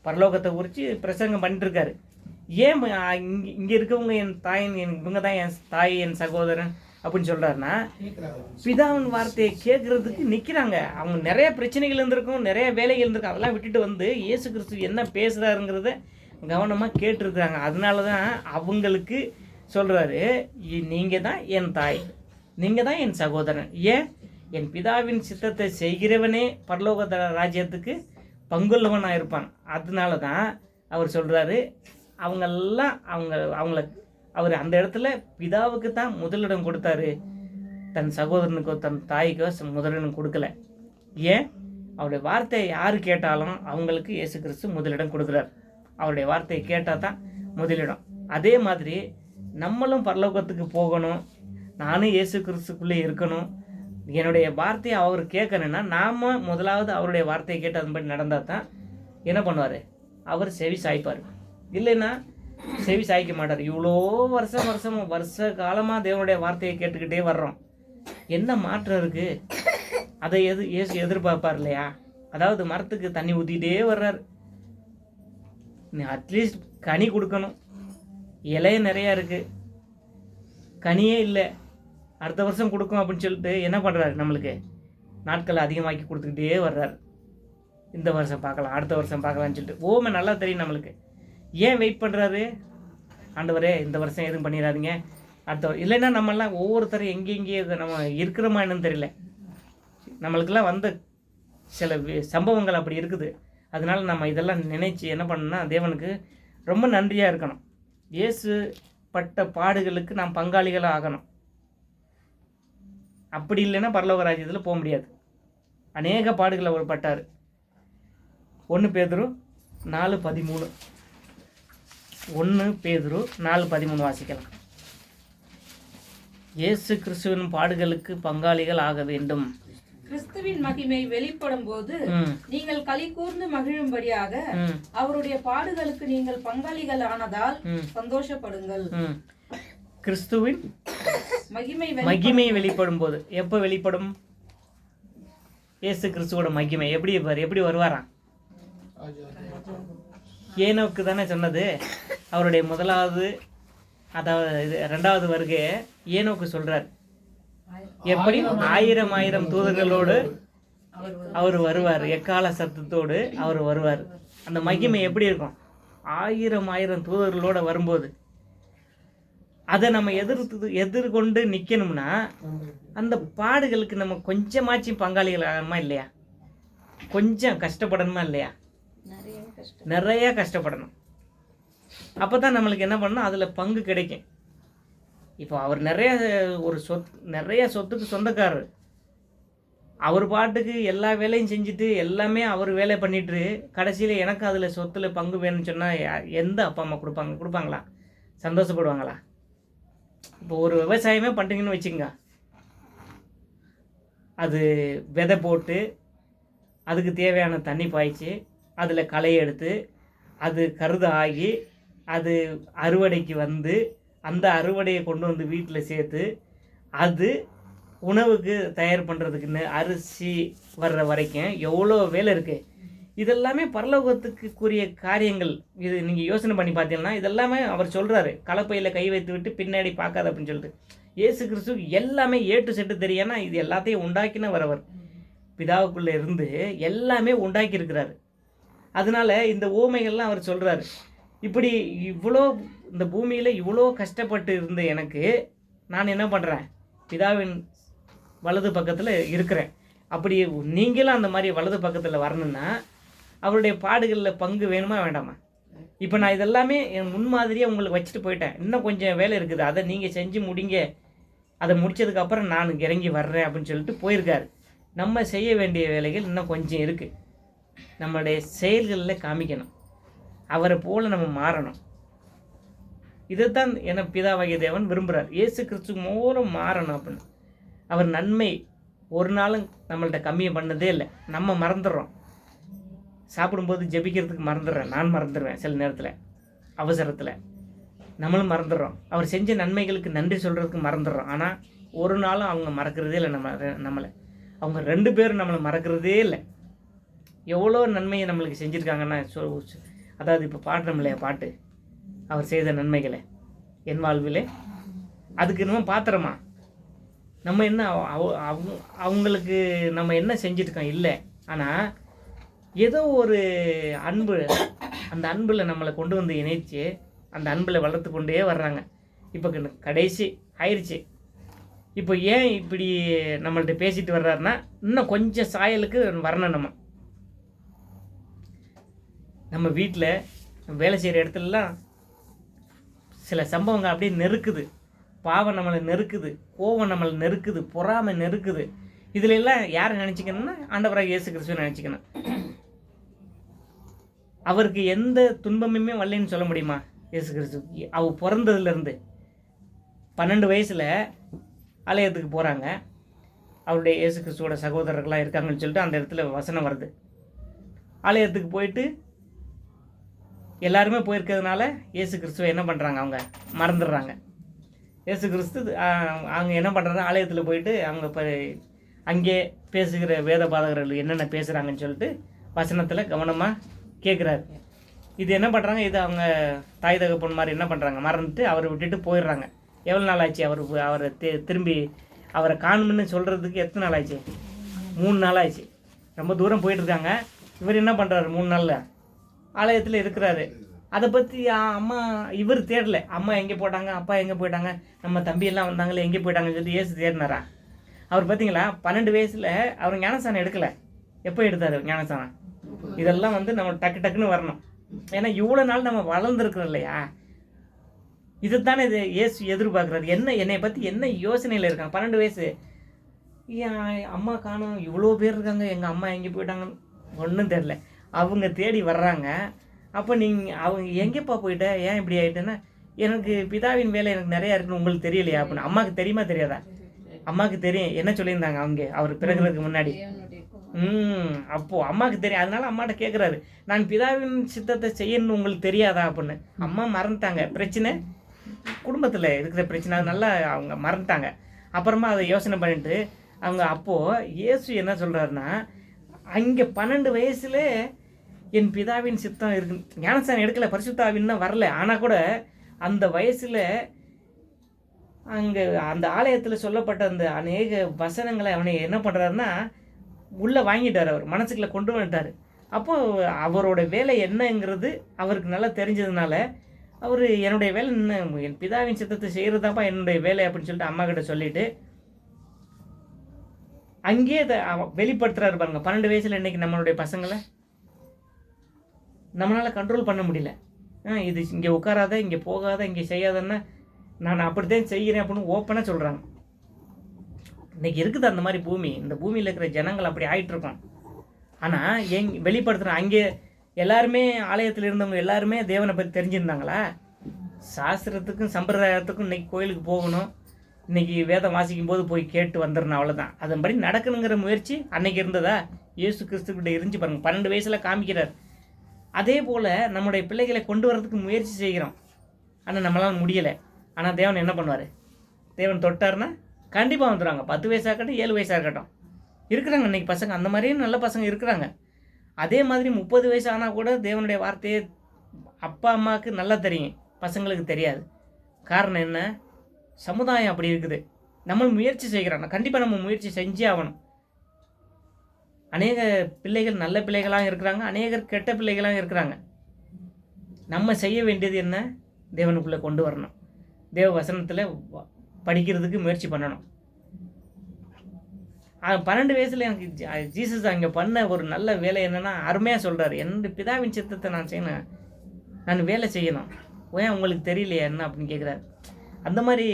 Speaker 1: பரலோகத்தை குறித்து பிரசங்கம் பண்ணிட்டுருக்காரு. ஏன் இங்கே இருக்கவங்க என் தாயின், இவங்க தான் என் தாய், என் சகோதரன் அப்படின்னு சொல்கிறாருன்னா, பிதாவின் வார்த்தையை கேட்குறதுக்கு நிற்கிறாங்க. அவங்க நிறைய பிரச்சனைகள் இருந்திருக்கும், நிறைய வேலைகள் இருந்திருக்கும், அதெல்லாம் விட்டுட்டு இயேசு கிறிஸ்து என்ன பேசுகிறாருங்கிறத கவனமாக கேட்டுருக்குறாங்க. அதனால தான் அவங்களுக்கு சொல்கிறாரு, நீங்கள் தான் என் தாய், நீங்கள் தான் என் சகோதரன். ஏன்? என் பிதாவின் சித்தத்தை செய்கிறவனே பரலோக ராஜ்யத்துக்கு பங்குள்ளவனாக இருப்பான். அதனால தான் அவர் சொல்கிறாரு, அவங்கள அவர் அந்த இடத்துல பிதாவுக்கு தான் முதலிடம் கொடுத்தாரு, தன் சகோதரனுக்கோ தன் தாய்க்கோ முதலிடம் கொடுக்கல. ஏன்? அவருடைய வார்த்தையை யார் கேட்டாலும் அவங்களுக்கு இயேசு கிறிஸ்து முதலிடம் கொடுக்குறார். அவருடைய வார்த்தையை கேட்டால் தான் முதலிடம். அதே மாதிரி நம்மளும் பரலோகத்துக்கு போகணும், நானும் இயேசு கிறிஸ்துக்குள்ளே இருக்கணும், என்னுடைய வார்த்தையை அவர் கேட்கணுன்னா நாம் முதலாவது அவருடைய வார்த்தையை கேட்டு அதன்படி நடந்தால் தான் என்ன பண்ணுவார், அவர் செவி சாய்ப்பார். இல்லைன்னா செவி சாய்க்க மாட்டார். இவ்வளோ வருஷ காலமாக தேவனுடைய வார்த்தையை கேட்டுக்கிட்டே வர்றோம், என்ன மாற்றம் இருக்குது? அதை இயேசு எதிர்பார்ப்பார் இல்லையா? அதாவது மரத்துக்கு தண்ணி ஊற்றிக்கிட்டே வர்றார், அட்லீஸ்ட் கனி கொடுக்கணும், இலைய நிறையா இருக்குது, கனியே இல்லை, அடுத்த வருஷம் கொடுக்கும் அப்படின்னு சொல்லிட்டு என்ன பண்ணுறாரு, நம்மளுக்கு நாட்களை அதிகமாக்கி கொடுத்துக்கிட்டே வர்றார். இந்த வருஷம் பார்க்கலாம், அடுத்த வருஷம் பார்க்கலான்னு சொல்லிட்டு ஓமை நல்லா தெரியும் நம்மளுக்கு. ஏன் வெயிட் பண்ணுறாரு? ஆண்டவரே இந்த வருஷம் எதுவும் பண்ணிடாதீங்க, அடுத்த இல்லைன்னா நம்மெல்லாம் ஒவ்வொருத்தரும் எங்கெங்கே நம்ம இருக்கிறோமா என்னன்னு தெரியல. நம்மளுக்கெல்லாம் வந்த சில சம்பவங்கள் அப்படி இருக்குது. அதனால நம்ம இதெல்லாம் நினைச்சு என்ன பண்ணணும்னா, தேவனுக்கு ரொம்ப நன்றியாக இருக்கணும். இயேசு பட்ட பாடுகளுக்கு நாம் பங்காளிகளாக ஆகணும். அப்படி இல்லைன்னா பரலோக ராஜ்யத்தில் போக முடியாது. அநேக பாடுகளை அவர் பட்டார். 1 பேதுரு 4:13 1 பேதுரு 4:13 வாசிக்கலாம். இயேசு கிறிஸ்துவின் பாடுகளுக்கு பங்காளிகள் ஆக வேண்டும்.
Speaker 3: கிறிஸ்துவின் மகிமை வெளிப்படும் போது நீங்கள் களி கூர்ந்து மகிழும்படியாக அவருடைய பாடுகளுக்கு நீங்கள் பங்காளிகள் ஆனதால் சந்தோஷப்படுங்கள்.
Speaker 1: கிறிஸ்துவின் மகிமை வெளிப்படும் போது எப்போ வெளிப்படும்? இயேசு கிறிஸ்துவோட மகிமை எப்படி வருவாராம்? ஏனோக்கு தானே சொன்னது. அவருடைய முதலாவது அதாவது 2வது வருகையை ஏனோக்கு சொல்றார். எப்படி 1000 தூதர்களோடு அவர் வருவார், எக்கால சத்தத்தோடு அவர் வருவார். அந்த மகிமை எப்படி இருக்கும்? 1000 தூதர்களோடு வரும்போது அதை நம்ம எதிர்கொண்டு நிற்கணும்னா அந்த பாடுகளுக்கு நம்ம கொஞ்சமாச்சும் பங்காளிகள் ஆகணுமா இல்லையா? கொஞ்சம் கஷ்டப்படணுமா இல்லையா? நிறையா கஷ்டப்படணும். அப்போ தான் நம்மளுக்கு என்ன பண்ணணும், அதில் பங்கு கிடைக்கும். இப்போ அவர் நிறைய சொத்துக்கு சொந்தக்காரர். அவர் பாட்டுக்கு எல்லா வேலையும் செஞ்சுட்டு எல்லாமே அவர் வேலை பண்ணிட்டு கடைசியில் எனக்கு அதில் சொத்தில் பங்கு வேணும்னு சொன்னால் எந்த அப்பா அம்மா கொடுப்பாங்களா? சந்தோஷப்படுவாங்களா? இப்போ ஒரு விவசாயமே பண்ணுறீங்கன்னு வச்சுக்கோங்க, அது விதை போட்டு அதுக்கு தேவையான தண்ணி பாய்ச்சி அதில் களை எடுத்து அது கருது ஆகி அது அறுவடைக்கு வந்து அந்த அறுவடையை கொண்டு வந்து வீட்டில் சேர்த்து அது உணவுக்கு தயார் பண்ணுறதுக்குன்னு அரிசி வர்ற வரைக்கும் எவ்வளோ வேலை இருக்குது. இதெல்லாமே பரலோகத்துக்குரிய காரியங்கள். இது நீங்கள் யோசனை பண்ணி பார்த்தீங்கன்னா இதெல்லாமே அவர் சொல்கிறாரு, கலப்பையில் கை வைத்து விட்டு பின்னாடி பார்க்காத அப்படின்னு சொல்லிட்டு. இயேசு கிறிஸ்து எல்லாமே ஏட்டு செட்டு தெரியும்னா இது எல்லாத்தையும் உண்டாக்கின வரவர், பிதாவுக்குள்ளே இருந்து எல்லாமே உண்டாக்கி இருக்கிறாரு. அதனால இந்த ஓமைகள்லாம் அவர் சொல்கிறாரு. இப்படி இவ்வளோ இந்த பூமியில் இவ்வளோ கஷ்டப்பட்டு இருந்த எனக்கு நான் என்ன பண்ணுறேன், பிதாவின் வலது பக்கத்தில் இருக்கிறேன். அப்படி நீங்களும் அந்த மாதிரி வலது பக்கத்தில் வரணுன்னா அவருடைய பாடுகளில் பங்கு வேணுமா வேண்டாமா? இப்போ நான் இதெல்லாமே என் முன்மாதிரியாக உங்களுக்கு வச்சுட்டு போயிட்டேன். இன்னும் கொஞ்சம் வேலை இருக்குது, அதை நீங்கள் செஞ்சு முடிங்க, அதை முடித்ததுக்கப்புறம் நான் இறங்கி வர்றேன் அப்படின்னு சொல்லிட்டு போயிருக்காரு. நம்ம செய்ய வேண்டிய வேலைகள் இன்னும் கொஞ்சம் இருக்குது. நம்மளுடைய செயல்களில் காமிக்கணும், அவரை போல் நம்ம மாறணும். இதைத்தான் என பிதாவாகிய தேவன் விரும்புகிறார். இயேசு கிறிஸ்து மூலம் மாறணும் அப்படின்னு. அவர் நன்மை ஒரு நாளும் நம்மள்ட்ட கம்மியை பண்ணதே இல்லை. நம்ம மறந்துடுறோம். சாப்பிடும்போது ஜெபிக்கிறதுக்கு மறந்துடுறேன், நான் மறந்துடுவேன் சில நேரத்தில் அவசரத்தில். நம்மளும் மறந்துடுறோம். அவர் செஞ்ச நன்மைகளுக்கு நன்றி சொல்கிறதுக்கு மறந்துடுறோம். ஆனால் ஒரு நாளும் அவங்க மறக்கிறதே இல்லை நம்மளை. அவங்க 2 பேரும் நம்மளை மறக்கிறதே இல்லை. எவ்வளோ நன்மையை நம்மளுக்கு செஞ்சுருக்காங்கன்னா அதாவது இப்போ பாடுறோம் இல்லையா பாட்டு, அவர் செய்த நன்மைகளை என் வாழ்விலே, அதுக்கு நம்ம பாத்திரமா நம்ம என்ன அவங்களுக்கு நம்ம என்ன செஞ்சுருக்கோம் இல்லை. ஆனால் ஏதோ ஒரு அன்பு, அந்த அன்பில் நம்மளை கொண்டு வந்து இணைச்சி அந்த அன்பில் வளர்த்து கொண்டே வர்றாங்க. இப்போ கடைசி ஆயிடுச்சு. இப்போ ஏன் இப்படி நம்மள்ட்ட பேசிட்டு வர்றாருன்னா இன்னும் கொஞ்சம் சாயலுக்கு வரணும். நம்ம வீட்டில் வேலை செய்கிற இடத்துலலாம் சில சம்பவங்கள் அப்படியே நெருக்குது. பாவம் நம்மளை நெருக்குது, கோபம் நம்மளை நெருக்குது, பொறாமை நெருக்குது. இதுல எல்லாம் யாரை நினச்சிக்கணும்னா ஆண்டவராக இயேசு கிறிஸ்துவை நினச்சிக்கணும். அவருக்கு எந்த துன்பமுமே வரலைன்னு சொல்ல முடியுமா? இயேசு கிறிஸ்து அவர் பிறந்ததுலேருந்து 12 வயசில் ஆலயத்துக்கு போகிறாங்க. அவருடைய இயேசு கிறிஸ்துவோட சகோதரர்களாக இருக்காங்கன்னு சொல்லிட்டு அந்த இடத்துல வசனம் வருது. ஆலயத்துக்கு போயிட்டு எல்லாருமே போயிருக்கிறதுனால இயேசு கிறிஸ்துவை என்ன பண்ணுறாங்க, அவங்க மறந்துடுறாங்க. இயேசு கிறிஸ்து அவங்க என்ன பண்ணுறாங்க, ஆலயத்தில் போயிட்டு அவங்க அங்கே பேசுகிற வேத பாதகர்கள் என்னென்ன பேசுகிறாங்கன்னு சொல்லிட்டு வசனத்தில் கவனமாக கேட்குறாரு. இது என்ன பண்ணுறாங்க, இது அவங்க தாய் தகப்பன் மாதிரி என்ன பண்ணுறாங்க, மறந்துட்டு அவரை விட்டுட்டு போயிடுறாங்க. எவ்வளோ நாள் ஆச்சு அவரை திரும்பி அவரை காணும்னு சொல்கிறதுக்கு? எத்தனை நாள் ஆச்சு? 3 நாள் ஆச்சு. ரொம்ப தூரம் போயிட்டுருக்காங்க. இவர் என்ன பண்ணுறாரு, 3 நாளில் ஆலயத்தில் இருக்கிறாரு. அதை பற்றி அம்மா இவர் தேடலை. அம்மா எங்கே போட்டாங்க, அப்பா எங்கே போயிட்டாங்க, நம்ம தம்பியெல்லாம் வந்தாங்களே எங்கே போயிட்டாங்கன்னு சொல்லி இயேசு தேடினாரா? அவர் பார்த்தீங்களா 12 வயசில் அவர் ஞானஸ்தானம் எடுக்கலை. எப்போ எடுத்தார் ஞானஸ்தானம்? இதெல்லாம் நம்ம டக்குன்னு வரணும். ஏன்னா இவ்வளோ நாள் நம்ம வளர்ந்துருக்குறோம் இல்லையா? இதுதானே இது இயேசு எதிர்பார்க்குறாரு. என்னை பற்றி என்ன யோசனையில் இருக்காங்க? 12 வயசு, அம்மா காணும், இவ்வளோ பேர் இருக்காங்க, எங்கள் அம்மா எங்கே போயிட்டாங்கன்னு ஒன்றும் தெரில. அவங்க தேடி வர்றாங்க. அப்போ அவங்க எங்கேப்பா போயிட்ட, ஏன் இப்படி ஆகிட்டேன்னா, எனக்கு பிதாவின் வேலை எனக்கு நிறையா இருக்குன்னு உங்களுக்கு தெரியலையா அப்படின்னு. அம்மாவுக்கு தெரியுமா தெரியாதா? அம்மாவுக்கு தெரியும். என்ன சொல்லியிருந்தாங்க அவங்க அவர் பிறகுறதுக்கு முன்னாடி? அப்போது அம்மாவுக்கு தெரியும். அதனால அம்மாட்ட கேட்குறாரு, நான் பிதாவின் சித்தத்தை செய்யணும்னு உங்களுக்கு தெரியாதா அப்படின்னு. அம்மா மறந்துட்டாங்க. பிரச்சனை குடும்பத்தில் இருக்கிற பிரச்சனை, அதனால அவங்க மறந்துட்டாங்க. அப்புறமா அதை யோசனை பண்ணிட்டு அவங்க அப்போது இயேசு என்ன சொல்கிறாருன்னா, அங்கே 12 வயசுல என் பிதாவின் சித்தம் இருக்கு. ஞானஸ்தானம் எடுக்கலை, பரிசுத்தாவின்னு வரல. ஆனால் கூட அந்த வயசில் அங்கே அந்த ஆலயத்தில் சொல்லப்பட்ட அந்த அநேக வசனங்களை அவனை என்ன பண்ணுறாருன்னா உள்ளே வாங்கிட்டார். அவர் மனசுக்குள்ளே கொண்டு வந்துட்டார். அப்போது அவரோட வேலை என்னங்கிறது அவருக்கு நல்லா தெரிஞ்சதுனால அவர் என்னுடைய வேலை என் பிதாவின் சித்தத்தை செய்கிறதாப்பா என்னுடைய வேலை அப்படின்னு சொல்லிட்டு அம்மா கிட்ட சொல்லிவிட்டு அங்கேயே வெளிப்படுத்துறாரு பாருங்க. 12 வயசில் இன்றைக்கி நம்மளுடைய பசங்களை நம்மளால் கண்ட்ரோல் பண்ண முடியல. இது இங்கே உட்காராத, இங்கே போகாத, இங்கே செய்யாதன்னா நான் அப்படித்தான் செய்கிறேன் அப்படின்னு ஓப்பனாக சொல்கிறாங்க. இன்றைக்கி இருக்குது அந்த மாதிரி பூமி. இந்த பூமியில் இருக்கிற ஜனங்கள் அப்படி ஆகிட்டுருக்கோம். ஆனால் வெளிப்படுத்துகிறோம். அங்கே எல்லாருமே ஆலயத்தில் இருந்தவங்க எல்லாருமே தேவனை பற்றி தெரிஞ்சுருந்தாங்களா? சாஸ்திரத்துக்கும் சம்பிரதாயத்துக்கும் இன்றைக்கி கோயிலுக்கு போகணும், இன்றைக்கி வேதம் வாசிக்கும் போது போய் கேட்டு வந்துடணும், அவ்வளோதான். அதன்படி நடக்கணுங்கிற முயற்சி அன்னைக்கு இருந்ததா? இயேசு கிறிஸ்துக்கிட்ட இருந்துச்சு பாருங்க. 12 வயசில் காமிக்கிறார். அதே போல் நம்முடைய பிள்ளைகளை கொண்டு வரதுக்கு முயற்சி செய்கிறோம், ஆனால் நம்மளால் முடியலை. ஆனால் தேவன் என்ன பண்ணுவார்? தேவன் தொட்டார்னா கண்டிப்பாக வந்துடுவாங்க. 10 வயசாக இருக்கட்டும், 7 வயசாக இருக்கட்டும், இருக்கிறாங்க இன்றைக்கி பசங்க. அந்த மாதிரியும் நல்ல பசங்க இருக்கிறாங்க. அதே மாதிரி 30 வயசு ஆனால் கூட தேவனுடைய வார்த்தையை அப்பா அம்மாவுக்கு நல்லா தெரியும், பசங்களுக்கு தெரியாது. காரணம் என்ன? சமுதாயம் அப்படி இருக்குது. நம்ம முயற்சி செய்கிறோம், கண்டிப்பாக நம்ம முயற்சி செஞ்சே ஆகணும். அநேக பிள்ளைகள் நல்ல பிள்ளைகளாக இருக்கிறாங்க, அநேகர் கெட்ட பிள்ளைகளாக இருக்கிறாங்க. நம்ம செய்ய வேண்டியது என்ன? தேவனுக்குள்ளே கொண்டு வரணும், தேவ வசனத்தில் படிக்கிறதுக்கு முயற்சி பண்ணணும். 12 வயசில் எனக்கு ஜீசஸ் அங்கே பண்ண ஒரு நல்ல வேலை என்னென்னா, அருமையாக சொல்கிறார், என் பிதாவின் சித்தத்தை நான் செய்யணும், நான் வேலை செய்யணும். ஏன் உங்களுக்கு தெரியலையா என்ன அப்படின்னு கேட்குறாரு. அந்த மாதிரி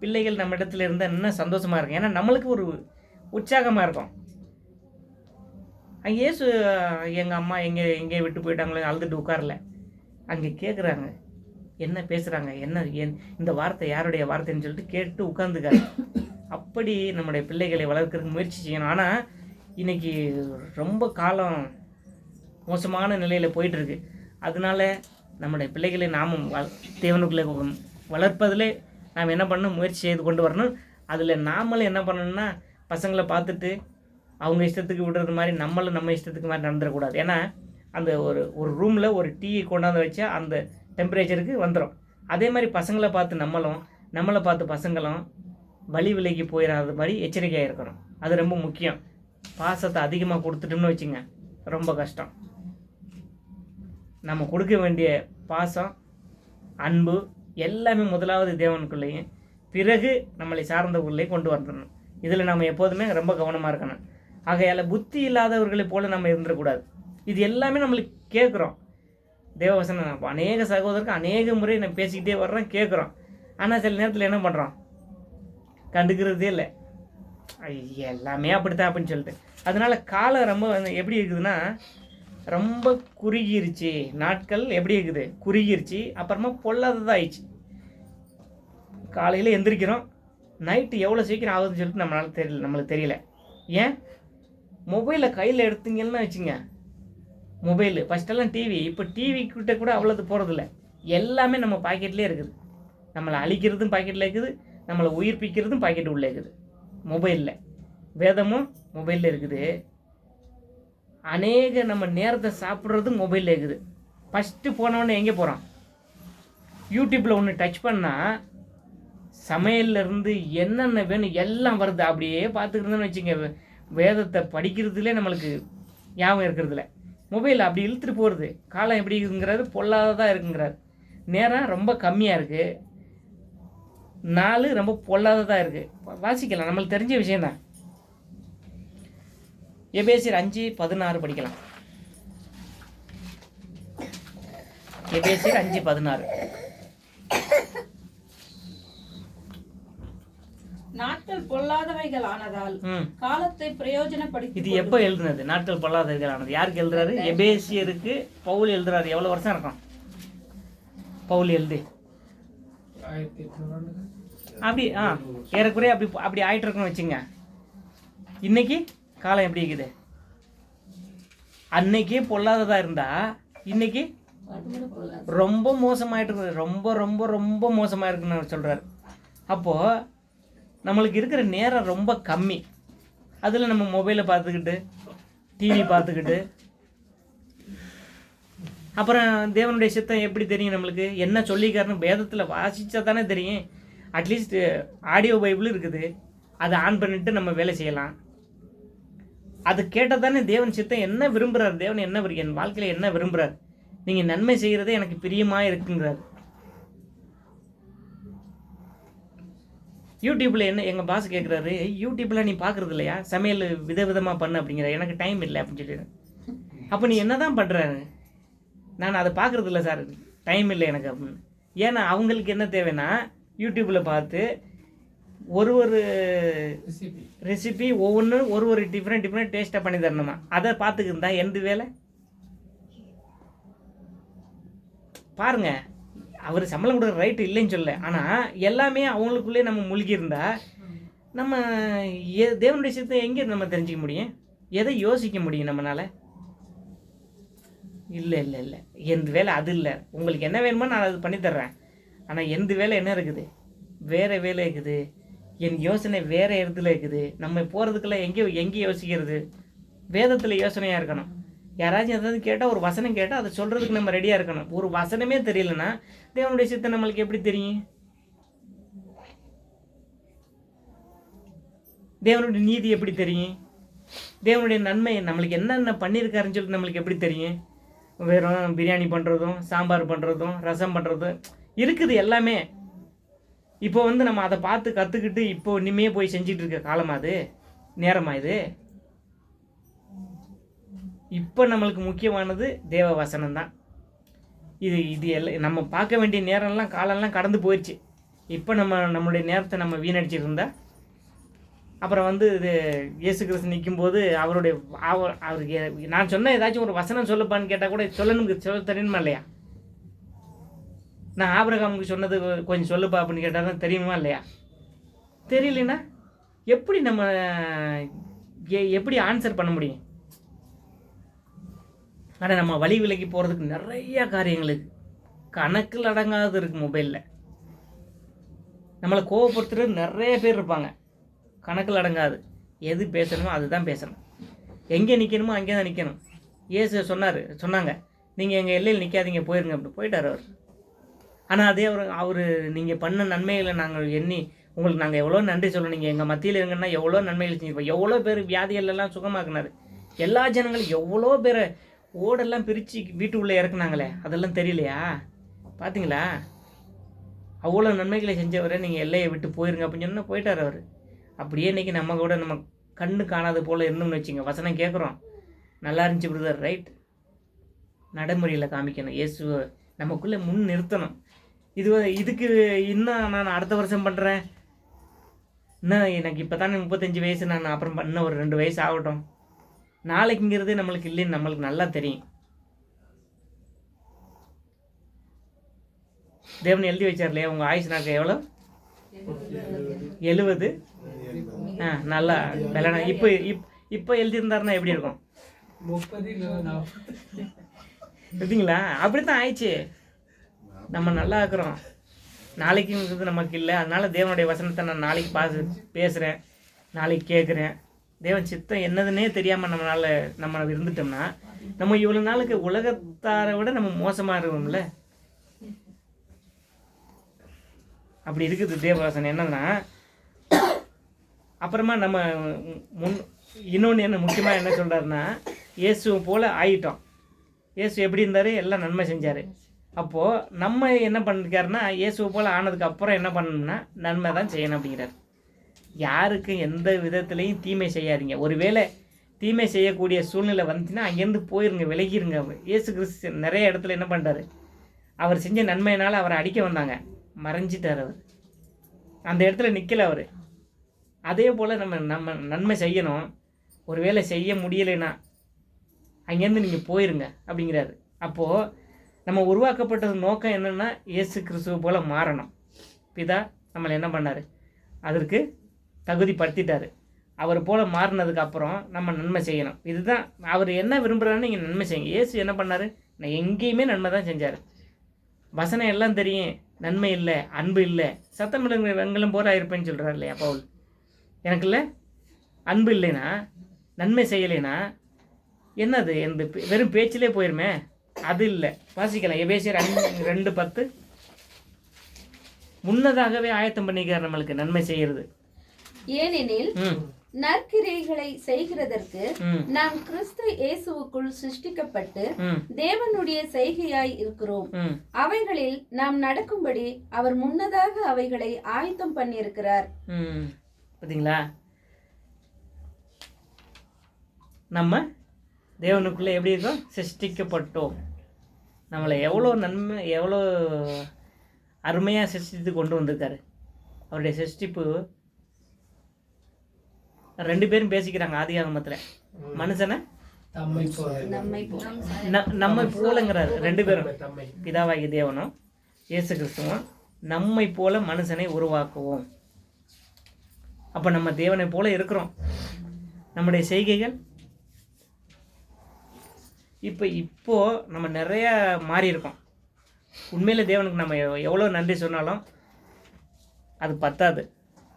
Speaker 1: பிள்ளைகள் நம்ம இடத்துல இருந்தால் இன்னும் சந்தோஷமாக இருக்கும். ஏன்னா நம்மளுக்கு ஒரு உற்சாகமாக இருக்கும். அங்கே இயேசு எங்கள் அம்மா எங்கே விட்டு போயிட்டாங்களோ அழுதுட்டு உட்காரல. அங்கே கேட்குறாங்க, என்ன பேசுகிறாங்க, என்ன இந்த வார்த்தை யாருடைய வார்த்தைன்னு சொல்லிட்டு கேட்டு உட்காந்துக்காரு. அப்படி நம்முடைய பிள்ளைகளை வளர்க்கறதுக்கு முயற்சி செய்யணும். ஆனால் இன்றைக்கி ரொம்ப காலம் மோசமான நிலையில் போயிட்டுருக்கு. அதனால நம்முடைய பிள்ளைகளை நாமும் தேவனுக்குள்ளே வளர்ப்பதில் நாம் என்ன பண்ணணும்? முயற்சி செய்து கொண்டு வரணும். அதில் நாமளும் என்ன பண்ணணும்னா, பசங்களை பார்த்துட்டு அவங்க இஷ்டத்துக்கு விடுறது மாதிரி நம்மளும் நம்ம இஷ்டத்துக்கு மாதிரி நடந்துடக்கூடாது. ஏன்னா அந்த ஒரு ரூமில் ஒரு டீ கொண்டாந்து வச்சா அந்த டெம்பரேச்சருக்கு வந்துடும். அதே மாதிரி பசங்களை பார்த்து நம்மளை பார்த்து பசங்களும் வழி விலைக்கு போயிடாத மாதிரி எச்சரிக்கையாக இருக்கணும். அது ரொம்ப முக்கியம். பாசத்தை அதிகமாக கொடுத்துட்டோம்னு வச்சுங்க, ரொம்ப கஷ்டம். நம்ம கொடுக்க வேண்டிய பாசம், அன்பு எல்லாமே முதலாவது தேவனுக்குள்ளேயும், பிறகு நம்மளை சார்ந்தவர்களையும் கொண்டு வந்துடணும். இதில் நம்ம எப்போதுமே ரொம்ப கவனமாக இருக்கணும். ஆகையால் புத்தி இல்லாதவர்களை போல் நம்ம இருந்துடக்கூடாது. இது எல்லாமே நம்மளுக்கு கேட்குறோம். தேவவசனம் அநேக சகோதரருக்கு அநேக முறை நம்ம பேசிக்கிட்டே வர்றோம், கேட்குறோம். ஆனால் சில நேரத்தில் என்ன பண்ணுறோம்? கண்டுக்கிறதே இல்லை. எல்லாமே அப்படித்தான் அப்படின்னு சொல்லிட்டு. அதனால் காலம் ரொம்ப எப்படி இருக்குதுன்னா, ரொம்ப குறுகிருச்சு. நாட்கள் எப்படி இருக்குது? குறுகிருச்சு. அப்புறமா பொல்லாததாக ஆயிடுச்சு. காலையில் எந்திரிக்கிறோம், நைட்டு எவ்வளோ சீக்கிரம் ஆகுதுன்னு சொல்லிட்டு நம்மளுக்கு தெரியல. ஏன்? மொபைலை கையில் எடுத்தீங்கன்னா வச்சுங்க, மொபைலு ஃபஸ்ட்டெல்லாம் டிவி, இப்போ டிவி கிட்ட கூட அவ்வளோது போகிறதில்ல. எல்லாமே நம்ம பாக்கெட்லேயே இருக்குது. நம்மளை அழிக்கிறதும் பாக்கெட்டில் இருக்குது, நம்மளை உயிர்ப்பிக்கிறதும் பாக்கெட் உள்ளே இருக்குது மொபைலில். வேதமும் மொபைலில் இருக்குது. அநேக நம்ம நேரத்தை சாப்பிட்றதும் மொபைலில் இருக்குது. ஃபஸ்ட்டு போனவொடனே எங்கே போகிறோம்? யூடியூப்பில் ஒன்று டச் பண்ணால் சமையல்லேருந்து என்னென்ன வேணும் எல்லாம் வருது. அப்படியே பார்த்துக்கிறதுன்னு வச்சுங்க, வேதத்தை படிக்கிறதுலே நம்மளுக்கு ஞாபகம் இருக்கிறதுல. மொபைல் அப்படி இழுத்துட்டு போகிறது. காலம் எப்படி இருக்குங்கிறது பொல்லாததாக இருக்குங்கிறார். நேரம் ரொம்ப கம்மியாக இருக்குது, நாள் ரொம்ப பொல்லாததாக இருக்குது. வாசிக்கலாம், நம்மளுக்கு தெரிஞ்ச விஷயந்தான். எபேசியர் 5:16 படிக்கலாம். எபேசியர் 5:16.
Speaker 3: நாட்கள் பொல்லாதவைகள் ஆனதால் காலத்தை பிரயோஜனப்படுத்தி.
Speaker 1: இது எப்போ எழுதுனது? நாட்கள் பொல்லாதவைகள் ஆனது யாருக்கு எழுதுறாரு? எபேசியருக்கு பவுல் எழுதுறாரு. எவ்வளோ வருஷம் இருக்கும் பவுல் எழுதி? அப்படி ஏறக்குறைய அப்படி ஆயிட்டு இருக்குன்னு வச்சுங்க. இன்னைக்கு காலம் எப்படி இருக்குது? அன்னைக்கே பொல்லாததாக இருந்தால் இன்னைக்கு ரொம்ப மோசமாயிட்டு இருக்குது. ரொம்ப ரொம்ப ரொம்ப மோசமாக இருக்குன்னு சொல்கிறார். அப்போது நம்மளுக்கு இருக்கிற நேரம் ரொம்ப கம்மி. அதில் நம்ம மொபைலை பார்த்துக்கிட்டு, டிவி பார்த்துக்கிட்டு, அப்புறம் தேவனுடைய சித்தம் எப்படி தெரியும் நம்மளுக்கு? என்ன சொல்லிக்காருன்னு வேதத்தில் வாசித்தா தானே தெரியும். அட்லீஸ்ட் ஆடியோ பைபிள் இருக்குது, அதை ஆன் பண்ணிவிட்டு நம்ம வேலை செய்யலாம். அது கேட்டால் தானே தேவன் சித்தம் என்ன விரும்புகிறார், தேவன் என்ன என் வாழ்க்கையில் என்ன விரும்புகிறார். நீங்கள் நன்மை செய்கிறதே எனக்கு பிரியமாக இருக்குங்கிறார். யூடியூப்பில் என்ன எங்கள் பாஸ் கேட்குறாரு, யூடியூப்பில் நீ பார்க்குறது இல்லையா, சமையல் விதவிதமாக பண்ணு அப்படிங்கிற. எனக்கு டைம் இல்லை அப்படின்னு சொல்லிடுறேன். அப்போ நீ என்ன தான் பண்ணுறாரு? நான் அதை பார்க்குறது இல்லை சார், டைம் இல்லை எனக்கு அப்படின்னு. ஏன்னா அவங்களுக்கு என்ன தேவைன்னா யூடியூப்பில் பார்த்து ஒரு ரெசிபி ஒவ்வொன்றும் ஒரு டிஃப்ரெண்ட் டேஸ்ட்டாக பண்ணி தரணுமா, அதை பார்த்துக்கிருந்தா எந்த வேலை பாருங்க. அவர் சம்பளம் கொடுக்குற ரைட்டு இல்லைன்னு சொல்ல, ஆனால் எல்லாமே அவங்களுக்குள்ளே நம்ம மூழ்கியிருந்தா நம்ம தேவனுடைய சித்தத்தை எங்கே நம்ம தெரிஞ்சிக்க முடியும், எதை யோசிக்க முடியும் நம்மளால்? இல்லை இல்லை இல்லை, எந்த வேலை அது இல்லை. உங்களுக்கு என்ன வேணுமோ நான் அது பண்ணித்தர்றேன். ஆனால் எந்த வேலை என்ன இருக்குது, வேறு வேலை இருக்குது. என் யோசனை வேறு இடத்துல இருக்குது. நம்ம போகிறதுக்குள்ள எங்கே யோசிக்கிறது? வேதத்தில் யோசனையாக இருக்கணும். யாராச்சும் எதாவது கேட்டால், ஒரு வசனம் கேட்டால் அதை சொல்கிறதுக்கு நம்ம ரெடியாக இருக்கணும். ஒரு வசனமே தெரியலன்னா தேவனுடைய சித்தம் நம்மளுக்கு எப்படி தெரியும்? தேவனுடைய நீதி எப்படி தெரியும்? தேவனுடைய நன்மை நம்மளுக்கு என்னென்ன பண்ணியிருக்காருன்னு சொல்லிட்டு நம்மளுக்கு எப்படி தெரியும்? வெறும் பிரியாணி பண்ணுறதும், சாம்பார் பண்ணுறதும், ரசம் பண்ணுறதும் இருக்குது எல்லாமே. இப்போ நம்ம அதை பார்த்து கற்றுக்கிட்டு இப்போ இனிமே போய் செஞ்சிட்டு இருக்க காலமா அது, நேரமா இது? இப்போ நம்மளுக்கு முக்கியமானது தேவ வசனம் தான். இது எல்லாம் நம்ம பார்க்க வேண்டிய நேரம்லாம் காலம்லாம் கடந்து போயிடுச்சு. இப்போ நம்மளுடைய நேரத்தை நம்ம வீணடிச்சிட்டு இருந்தா அப்புறம் இது இயேசு கிறிஸ்து நிற்கும்போது அவருக்கு நான் சொன்ன ஏதாச்சும் ஒரு வசனம் சொல்லப்பான்னு கேட்டால் கூட சொல்ல தெரியணுமா இல்லையா? நான் ஆபிரகாமுக்கு சொன்னது கொஞ்சம் சொல்லுப்பா அப்படின்னு கேட்டால் தான் தெரியுமா இல்லையா? தெரியலனா எப்படி நம்ம எப்படி ஆன்சர் பண்ண முடியும்? ஆனால் நம்ம வழி விலகி போகிறதுக்கு நிறைய காரியங்கள் இருக்குது, கணக்கில் அடங்காது இருக்குது. மொபைலில் நம்மளை கோவப்படுத்துறது நிறைய பேர் இருப்பாங்க, கணக்கில் அடங்காது. எது பேசணுமோ அதுதான் பேசணும், எங்கே நிற்கணுமோ அங்கே தான் நிற்கணும். இயேசு சொன்னாங்க, நீங்கள் எங்கள் எல்லையில் நிற்காதீங்க, போயிருங்க அப்படி போயிட்டார் அவர். ஆனால் அதே அவர் நீங்கள் பண்ண நன்மைகளை நாங்கள் எண்ணி உங்களுக்கு நாங்கள் எவ்வளோ நன்றி சொல்லணும். நீங்கள் எங்கள் மத்தியில் இருங்கன்னா எவ்வளோ நன்மைகள் செஞ்சுருப்போம். எவ்வளோ பேர் வியாதிகளெல்லாம் சுகமாக்குனார். எல்லா ஜனங்களும் எவ்வளோ பேரை ஓடெல்லாம் பிரித்து வீட்டுக்குள்ளே இறக்குனாங்களே, அதெல்லாம் தெரியலையா? பார்த்தீங்களா? அவ்வளோ நன்மைகளை செஞ்சவரை நீங்கள் எல்லையை விட்டு போயிருங்க அப்படின்னு சொன்னால் போயிட்டார் அவர். அப்படியே இன்றைக்கி நம்ம கூட நம்ம கண்ணு காணாத போல் இருந்தோம்னு வச்சுங்க, வசனம் கேட்குறோம், நல்லா இருந்துச்சு பிரதர், ரைட், நடைமுறையில் காமிக்கணும். இயேசு நமக்குள்ளே முன் நிறுத்தணும். இதுக்கு இன்னும் நான் அடுத்த வருஷம் பண்ணுறேன், இன்னும் எனக்கு இப்போ தானே 35 வயசு, நான் அப்புறம் இன்னும் ஒரு 2 வயசு ஆகட்டும், நாளைக்குங்கிறது நம்மளுக்கு இல்லைன்னு நம்மளுக்கு நல்லா தெரியும். தேவன் எழுதி வச்சார் இல்லையா, உங்கள் ஆயுசு நாட்கள் எவ்வளோ? 70. நல்லா பலனா. இப்போ எழுதியிருந்தாருன்னா எப்படி இருக்கும்?
Speaker 2: 30
Speaker 1: பார்த்தீங்களா? அப்படி தான் ஆயிடுச்சு. நம்ம நல்லா இருக்கிறோம், நாளைக்குங்கிறது நமக்கு இல்லை. அதனால் தேவனுடைய வசனத்தை நான் நாளைக்கு பேசுகிறேன், நாளைக்கு கேட்குறேன். தேவன் சித்தம் என்னதுன்னே தெரியாமல் நம்ம இருந்துட்டோம்னா நம்ம இவ்வளோ நாளுக்கு உலகத்தாரை விட நம்ம மோசமாக இருக்கோம்ல. அப்படி இருக்குது தேவவாசனை. என்னன்னா அப்புறமா நம்ம இன்னொன்று என்ன முக்கியமாக என்ன சொல்கிறாருன்னா, இயேசுவை போல் ஆகிட்டோம். இயேசு எப்படி இருந்தார்? எல்லாம் நன்மை செஞ்சார். அப்போது நம்ம என்ன பண்ணிருக்காருன்னா, இயேசுவை போல் ஆனதுக்கு அப்புறம் என்ன பண்ணணும்னா நன்மை தான் செய்யணும் அப்படிங்கிறார். யாருக்கும் எந்த விதத்துலேயும் தீமை செய்யாதீங்க. ஒருவேளை தீமை செய்யக்கூடிய சூழ்நிலை வந்துச்சுன்னா அங்கேருந்து போயிருங்க, விலகிருங்க. இயேசு கிறிஸ்து நிறைய இடத்துல என்ன பண்ணுறாரு, அவர் செஞ்ச நன்மையினால் அவரை அடிக்க வந்தாங்க, மறைஞ்சிட்டார் அவர், அந்த இடத்துல நிற்கலை அவர். அதே போல் நம்ம நன்மை செய்யணும். ஒரு வேளை செய்ய முடியலைன்னா அங்கேருந்து நீங்கள் போயிருங்க அப்படிங்கிறாரு. அப்போது நம்ம உருவாக்கப்பட்டது நோக்கம் என்னென்னா இயேசு கிறிஸ்துவை போல் மாறணும். பிதா நம்மளை என்ன பண்ணார், அதற்கு தகுதிப்படுத்திட்டார். அவர் போல் மாறினதுக்கு அப்புறம் நம்ம நன்மை செய்யணும். இதுதான் அவர் என்ன விரும்புகிறாருன்னு நீங்கள் நன்மை செய்யுங்க. இயேசு என்ன பண்ணார், நான் எங்கேயுமே நன்மை தான் செஞ்சார். வசனம் எல்லாம் தெரியும், நன்மை இல்லை, அன்பு இல்லை, சத்தம் வெங்கலம் போல இருப்பேன்னு சொல்கிறார் இல்லையா பவுல். எனக்கு இல்லை அன்பு இல்லைன்னா, நன்மை செய்யலைன்னா என்னது, எந்த வெறும் பேச்சிலே போயிருமே, அது இல்லை. வாசிக்கலாம், எபேசியர் 2:10. முன்னதாகவே ஆயத்தம் பண்ணிக்கிறார் நம்மளுக்கு நன்மை செய்கிறது.
Speaker 4: ஏனெனில் நற்கிரைகளை செய்கிறதற்கு
Speaker 1: ம்
Speaker 4: நாம் கிறிஸ்து இயேசுவுக்குள் சிருஷ்டிக்கப்பட்டு
Speaker 1: ம்
Speaker 4: தேவனுடைய செய்கையாய் இருக்கிறோம்.
Speaker 1: ம்
Speaker 4: அவைகளில் நாம் நடக்கும்படி அவர் முன்னதாக அவைகளை ஆயத்தம் பண்ணியிருக்கிறார்.
Speaker 1: ம் பார்த்தீங்களா? நம்ம தேவனுக்குள்ளே எப்படி இருக்கோம்? சிருஷ்டிக்கப்பட்டோம். நம்மளை எவ்வளோ நன்மை, எவ்வளோ அருமையாக சிருஷ்டித்து கொண்டு வந்திருக்காரு. அவருடைய சிருஷ்டிப்பு 2 பேரும் பேசிக்கிறாங்க ஆதியாகமத்தில். மனுஷனை
Speaker 2: தம்மை போல
Speaker 4: நம்மை போல
Speaker 1: நம்மை போலங்கிறாரு 2 பேரும்.
Speaker 2: தம்மை
Speaker 1: பிதாவாகிய தேவனும் இயேசு கிறிஸ்துவும் நம்மை போல மனுஷனை உருவாக்குவோம். அப்போ நம்ம தேவனை போல இருக்கிறோம். நம்முடைய செய்கைகள் இப்போ நம்ம நிறையா மாறி இருக்கோம். உண்மையில் தேவனுக்கு நம்ம எவ்வளோ நன்றி சொன்னாலும் அது பத்தாது.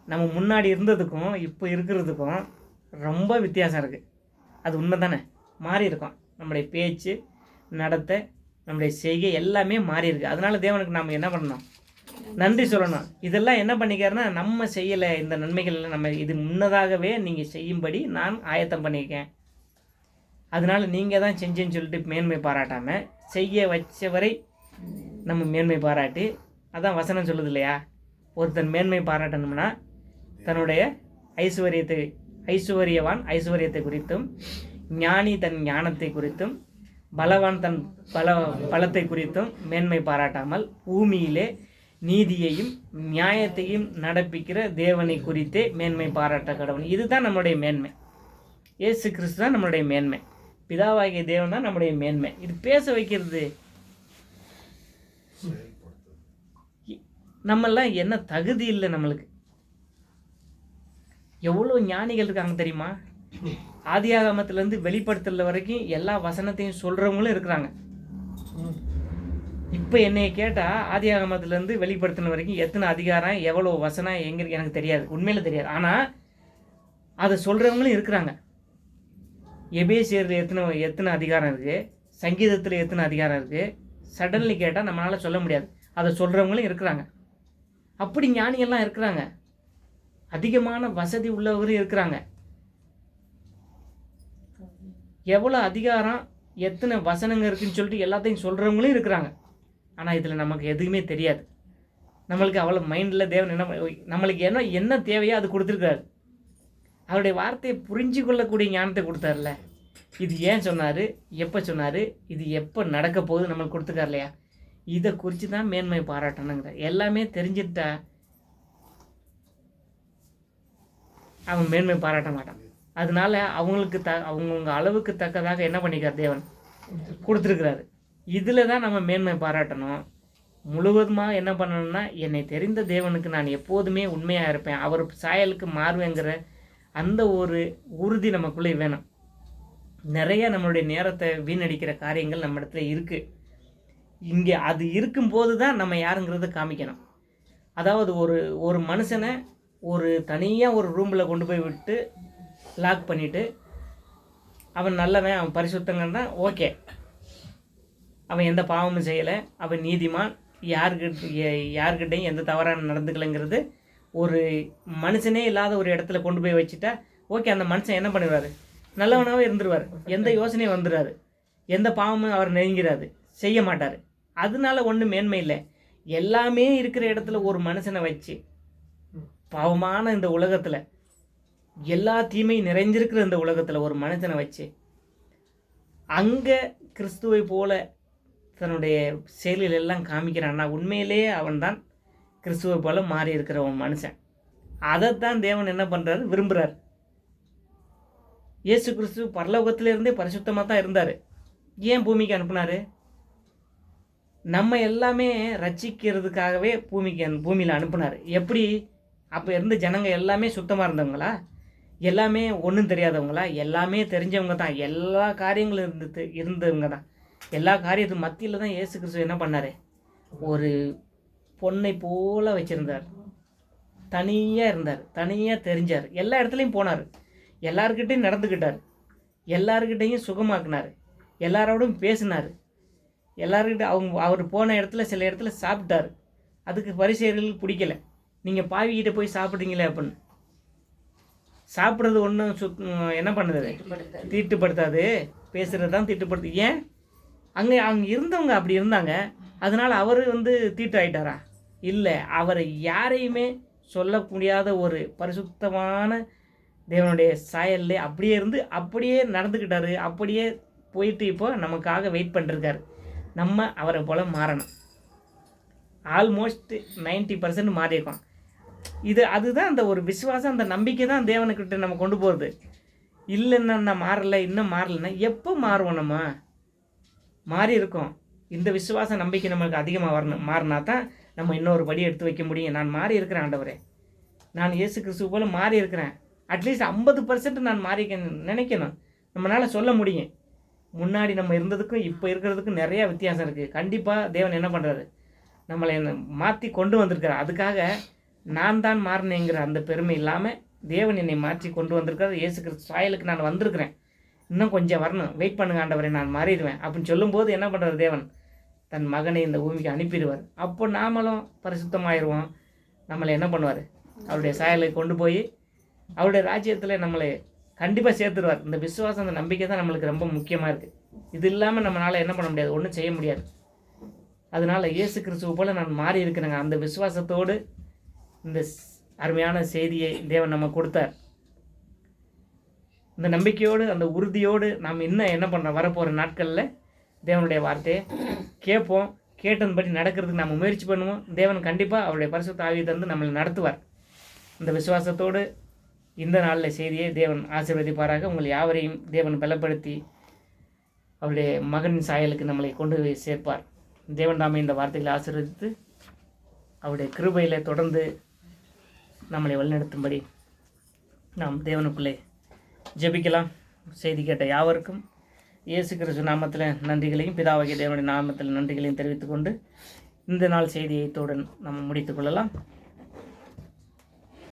Speaker 1: நம்ம முன்னாடி இருந்ததுக்கும் இப்போ இருக்கிறதுக்கும் ரொம்ப வித்தியாசம் இருக்குது. அது உண்மை தானே? மாறி இருக்கோம். நம்முடைய பேச்சு, நடத்தை, நம்முடைய செய்கை எல்லாமே மாறி இருக்குது. அதனால தேவனுக்கு நம்ம என்ன பண்ணணும்? நன்றி சொல்லணும். இதெல்லாம் என்ன பண்ணிக்காருன்னா, நம்ம செய்யலை இந்த நன்மைகள் நம்ம இது முன்னதாகவே நீங்கள் செய்யும்படி நான் ஆயத்தம் பண்ணியிருக்கேன். அதனால் நீங்கள் தான் செஞ்சேன்னு சொல்லிட்டு மேன்மை பாராட்டாமல் செய்ய வச்சவரை நம்ம மேன்மை பாராட்டி, அதான் வசனம் சொல்லுது இல்லையா? ஒருத்தன் மேன்மை பாராட்டணும்னா தன்னுடைய ஐஸ்வர்யவான் ஐஸ்வர்யத்தை குறித்தும், ஞானி தன் ஞானத்தை குறித்தும், பலவான் தன் பலத்தை குறித்தும் மேன்மை பாராட்டாமல் பூமியிலே நீதியையும் நியாயத்தையும் நடப்பிக்கிற தேவனை குறித்தே மேன்மை பாராட்ட கடவுள். இதுதான் நம்மளுடைய மேன்மை. இயேசு கிறிஸ்து தான் நம்மளுடைய மேன்மை. பிதாவாகிய தேவன் தான் நம்முடைய மேன்மை. இது பேச வைக்கிறது. நம்மெல்லாம் என்ன தகுதி இல்லை நம்மளுக்கு. எவ்வளோ ஞானிகள் இருக்காங்க தெரியுமா? ஆதியாகமத்திலேருந்து வெளிப்படுத்தல வரைக்கும் எல்லா வசனத்தையும் சொல்கிறவங்களும் இருக்கிறாங்க. இப்போ என்னைய கேட்டால் ஆதியாகமத்திலேருந்து வெளிப்படுத்தின வரைக்கும் எத்தனை அதிகாரம், எவ்வளோ வசனம் எங்கே இருக்கு எனக்கு தெரியாது, உண்மையில் தெரியாது. ஆனால் அதை சொல்கிறவங்களும் இருக்கிறாங்க. எபேசியரில் எத்தனை அதிகாரம் இருக்குது, சங்கீதத்தில் எத்தனை அதிகாரம் இருக்குது, சடன்லி கேட்டால் நம்மளால் சொல்ல முடியாது. அதை சொல்கிறவங்களும் இருக்கிறாங்க. அப்படி ஞானிகள்லாம் இருக்கிறாங்க. அதிகமான வசதி உள்ளவரும் இருக்கிறாங்க. எவ்வளோ அதிகாரம், எத்தனை வசனங்க இருக்குன்னு சொல்லிட்டு எல்லாத்தையும் சொல்கிறவங்களும் இருக்கிறாங்க. ஆனால் இதில் நமக்கு எதுவுமே தெரியாது. நம்மளுக்கு அவ்வளோ மைண்டில் தேவன் நம்மளுக்கு என்ன தேவையோ அது கொடுத்துருக்காரு. அவருடைய வார்த்தையை புரிஞ்சு கொள்ளக்கூடிய ஞானத்தை கொடுத்தார்ல. இது ஏன் சொன்னார், எப்போ சொன்னார், இது எப்போ நடக்க போகுது நம்மளுக்கு கொடுத்துருக்கார் இல்லையா? இதை குறித்து தான் மேன்மை பாராட்டணுங்கிற. எல்லாமே தெரிஞ்சுட்டா அவன் மேன்மை பாராட்ட மாட்டான். அதனால அவங்களுக்கு அவங்கவுங்க அளவுக்கு தக்கதாக என்ன பண்ணிக்கார் தேவன் கொடுத்துருக்கிறாரு. இதில் தான் நம்ம மேன்மை பாராட்டணும். முழுவதுமாக என்ன பண்ணணும்னா, என்னை தெரிந்த தேவனுக்கு நான் எப்போதுமே உண்மையாக இருப்பேன், அவர் சாயலுக்கு மாறுவேங்கிற அந்த ஒரு உறுதி நமக்குள்ளே வேணும். நிறைய நம்மளுடைய நேரத்தை வீணடிக்கிற காரியங்கள் நம்ம இடத்துல இருக்குது. இங்கே அது இருக்கும்போது தான் நம்ம யாருங்கிறத காமிக்கணும். அதாவது ஒரு மனுஷனை தனியாக ஒரு ரூமில் கொண்டு போய் விட்டு லாக் பண்ணிவிட்டு அவன் நல்லவன், அவன் பரிசுத்தங்கன்னா ஓகே, அவன் எந்த பாவமும் செய்யலை, அவன் நீதிமான், யார்கிட்டையும் எந்த தவறான நடந்துக்கலைங்கிறது ஒரு மனுஷனே இல்லாத ஒரு இடத்துல கொண்டு போய் வச்சுட்டா ஓகே, அந்த மனுஷன் என்ன பண்ணுவார்? நல்லவனாகவே இருந்துருவார். எந்த யோசனையும் வந்துடாது, எந்த பாவமும் அவர் நெருங்கிறாது, செய்ய மாட்டார். அதனால ஒன்றும் மேன்மை இல்லை. எல்லாமே இருக்கிற இடத்துல ஒரு மனுஷனை வச்சு, பாவமான இந்த உலகத்தில், எல்லா தீமையும் நிறைஞ்சிருக்கிற இந்த உலகத்தில் ஒரு மனுஷனை வச்சு அங்கே கிறிஸ்துவை போல தன்னுடைய செயலில் எல்லாம் காமிக்கிறான்னா உண்மையிலேயே அவன்தான் கிறிஸ்துவை போல மாறி இருக்கிற ஒரு மனுஷன். அதைத்தான் தேவன் என்ன பண்ணுறாரு, விரும்புகிறார். இயேசு கிறிஸ்து பரலோகத்திலிருந்தே பரிசுத்தமாக தான் இருந்தார். ஏன் பூமிக்கு அனுப்புனார்? நம்ம எல்லாமே ரட்சிக்கிறதுக்காகவே பூமியில் அனுப்புனார். எப்படி? அப்போ இருந்த ஜனங்க எல்லாமே சுத்தமாக இருந்தவங்களா? எல்லாமே ஒன்றும் தெரியாதவங்களா? எல்லாமே தெரிஞ்சவங்க தான். எல்லா காரியங்களும் இருந்தவங்க தான். எல்லா காரியத்துக்கு மத்தியில் தான் இயேசு கிறிஸ்து என்ன பண்ணார்? ஒரு பொண்ணை போல வச்சுருந்தார். தனியாக இருந்தார், தனியாக தெரிஞ்சார். எல்லா இடத்துலையும் போனார், எல்லாருக்கிட்டையும் நடந்துக்கிட்டார், எல்லாருக்கிட்டையும் சுகமாக்குனார், எல்லாரோடும் பேசினார், எல்லாருக்கிட்ட அவர் போன இடத்துல சில இடத்துல சாப்பிட்டார். அதுக்கு பரிசேயர்களுக்கு பிடிக்கல. நீங்கள் பாவிக்கிட்ட போய் சாப்பிட்றீங்களே அப்படின்னு. சாப்பிட்றது ஒன்றும் என்ன பண்ணுது, தீட்டுப்படுத்தாது. பேசுகிறது தான் தீட்டுப்படுத்து. ஏன்? அங்கே இருந்தவங்க அப்படி இருந்தாங்க, அதனால் அவர் தீட்டு ஆயிட்டாரா? இல்லை, அவர் யாரையுமே சொல்ல முடியாத ஒரு பரிசுத்தமான தேவனுடைய சாயல்லே அப்படியே இருந்து அப்படியே நடந்துக்கிட்டாரு. அப்படியே போயிட்டு இப்போ நமக்காக வெயிட் பண்ணிருக்காரு. நம்ம அவரை போல் மாறணும். ஆல்மோஸ்ட் 90% மாறியிருக்கோம். அதுதான் அந்த ஒரு விசுவாசம், அந்த நம்பிக்கை தான் தேவனுக்கிட்ட நம்ம கொண்டு போகிறது. இல்லைன்னா நான் மாறலை, இன்னும் மாறலைன்னா எப்போ மாறுவோம்? நம்ம மாறி இருக்கோம். இந்த விசுவாச நம்பிக்கை நம்மளுக்கு அதிகமாக வரணும். மாறினா தான் நம்ம இன்னொரு படி எடுத்து வைக்க முடியும். நான் மாறி இருக்கிறேன் ஆண்டவரே, நான் இயேசு கிறிஸ்துவ போல் மாறி இருக்கிறேன். அட்லீஸ்ட் 50% நான் மாறி நினைக்கணும். நம்மளால் சொல்ல முடியும். முன்னாடி நம்ம இருந்ததுக்கும் இப்போ இருக்கிறதுக்கும் நிறையா வித்தியாசம் இருக்குது. கண்டிப்பாக தேவன் என்ன பண்ணுறாரு, நம்மளை மாற்றி கொண்டு வந்திருக்காரு. அதுக்காக நான் தான் மாறினேங்கிற அந்த பெருமை இல்லாமல் தேவன் என்னை மாற்றி கொண்டு வந்திருக்காரு. இயேசு கிறிஸ்து சாயலுக்கு நான் வந்திருக்கிறேன், இன்னும் கொஞ்சம் வரணும், வெயிட் பண்ணுங்க ஆண்டவரே, நான் மாறிடுவேன் அப்படின்னு சொல்லும்போது என்ன பண்ணுறாரு தேவன், தன் மகனை இந்த பூமிக்கு அனுப்பிடுவார். அப்போ நாமளும் பரிசுத்தமாயிடுவோம். நம்மளை என்ன பண்ணுவார், அவருடைய சாயலை கொண்டு போய் அவருடைய ராஜ்யத்தில் நம்மளை கண்டிப்பாக சேர்த்துடுவார். இந்த விசுவாசம், அந்த நம்பிக்கை தான் நம்மளுக்கு ரொம்ப முக்கியமாக இருக்குது. இது இல்லாமல் நம்மளால் என்ன பண்ண முடியாது, ஒன்றும் செய்ய முடியாது. அதனால் இயேசு கிறிஸ்துவ போல் நான் மாறி இருக்கிறேங்க. அந்த விசுவாசத்தோடு இந்த அருமையான செய்தியை தேவன் நம்ம கொடுத்தார். இந்த நம்பிக்கையோடு, அந்த உறுதியோடு நாம் இன்னும் என்ன பண்ணுறோம், வரப்போகிற நாட்களில் தேவனுடைய வார்த்தையை கேட்போம். கேட்டன்படி நடக்கிறதுக்கு நம்ம முயற்சி பண்ணுவோம். தேவன் கண்டிப்பாக அவருடைய பரிசுத்த ஆவியை தந்து நம்மளை நடத்துவார். இந்த விசுவாசத்தோடு இந்த நாளில் செய்தியை தேவன் ஆசீர்வதிப்பாராக. உங்கள் யாவரையும் தேவன் பலப்படுத்தி அவருடைய மகனின் சாயலுக்கு நம்மளை கொண்டு போய் சேர்ப்பார். தேவன் தாமே இந்த வார்த்தைகளை ஆசீர்வதித்து அவருடைய கிருபையில் தொடர்ந்து நம்மளை வழிநடத்தும்படி நாம் தேவனுக்குள்ளே ஜெபிக்கலாம். செய்தி கேட்ட யாவருக்கும் இயேசு கிறிஸ்து நாமத்தில் நன்றிகளையும், பிதாவாகிய தேவனுடைய நாமத்தில் நன்றிகளையும் தெரிவித்துக்கொண்டு இந்த நாள் செய்தியை இத்துடன் நம்ம முடித்துக்கொள்ளலாம்.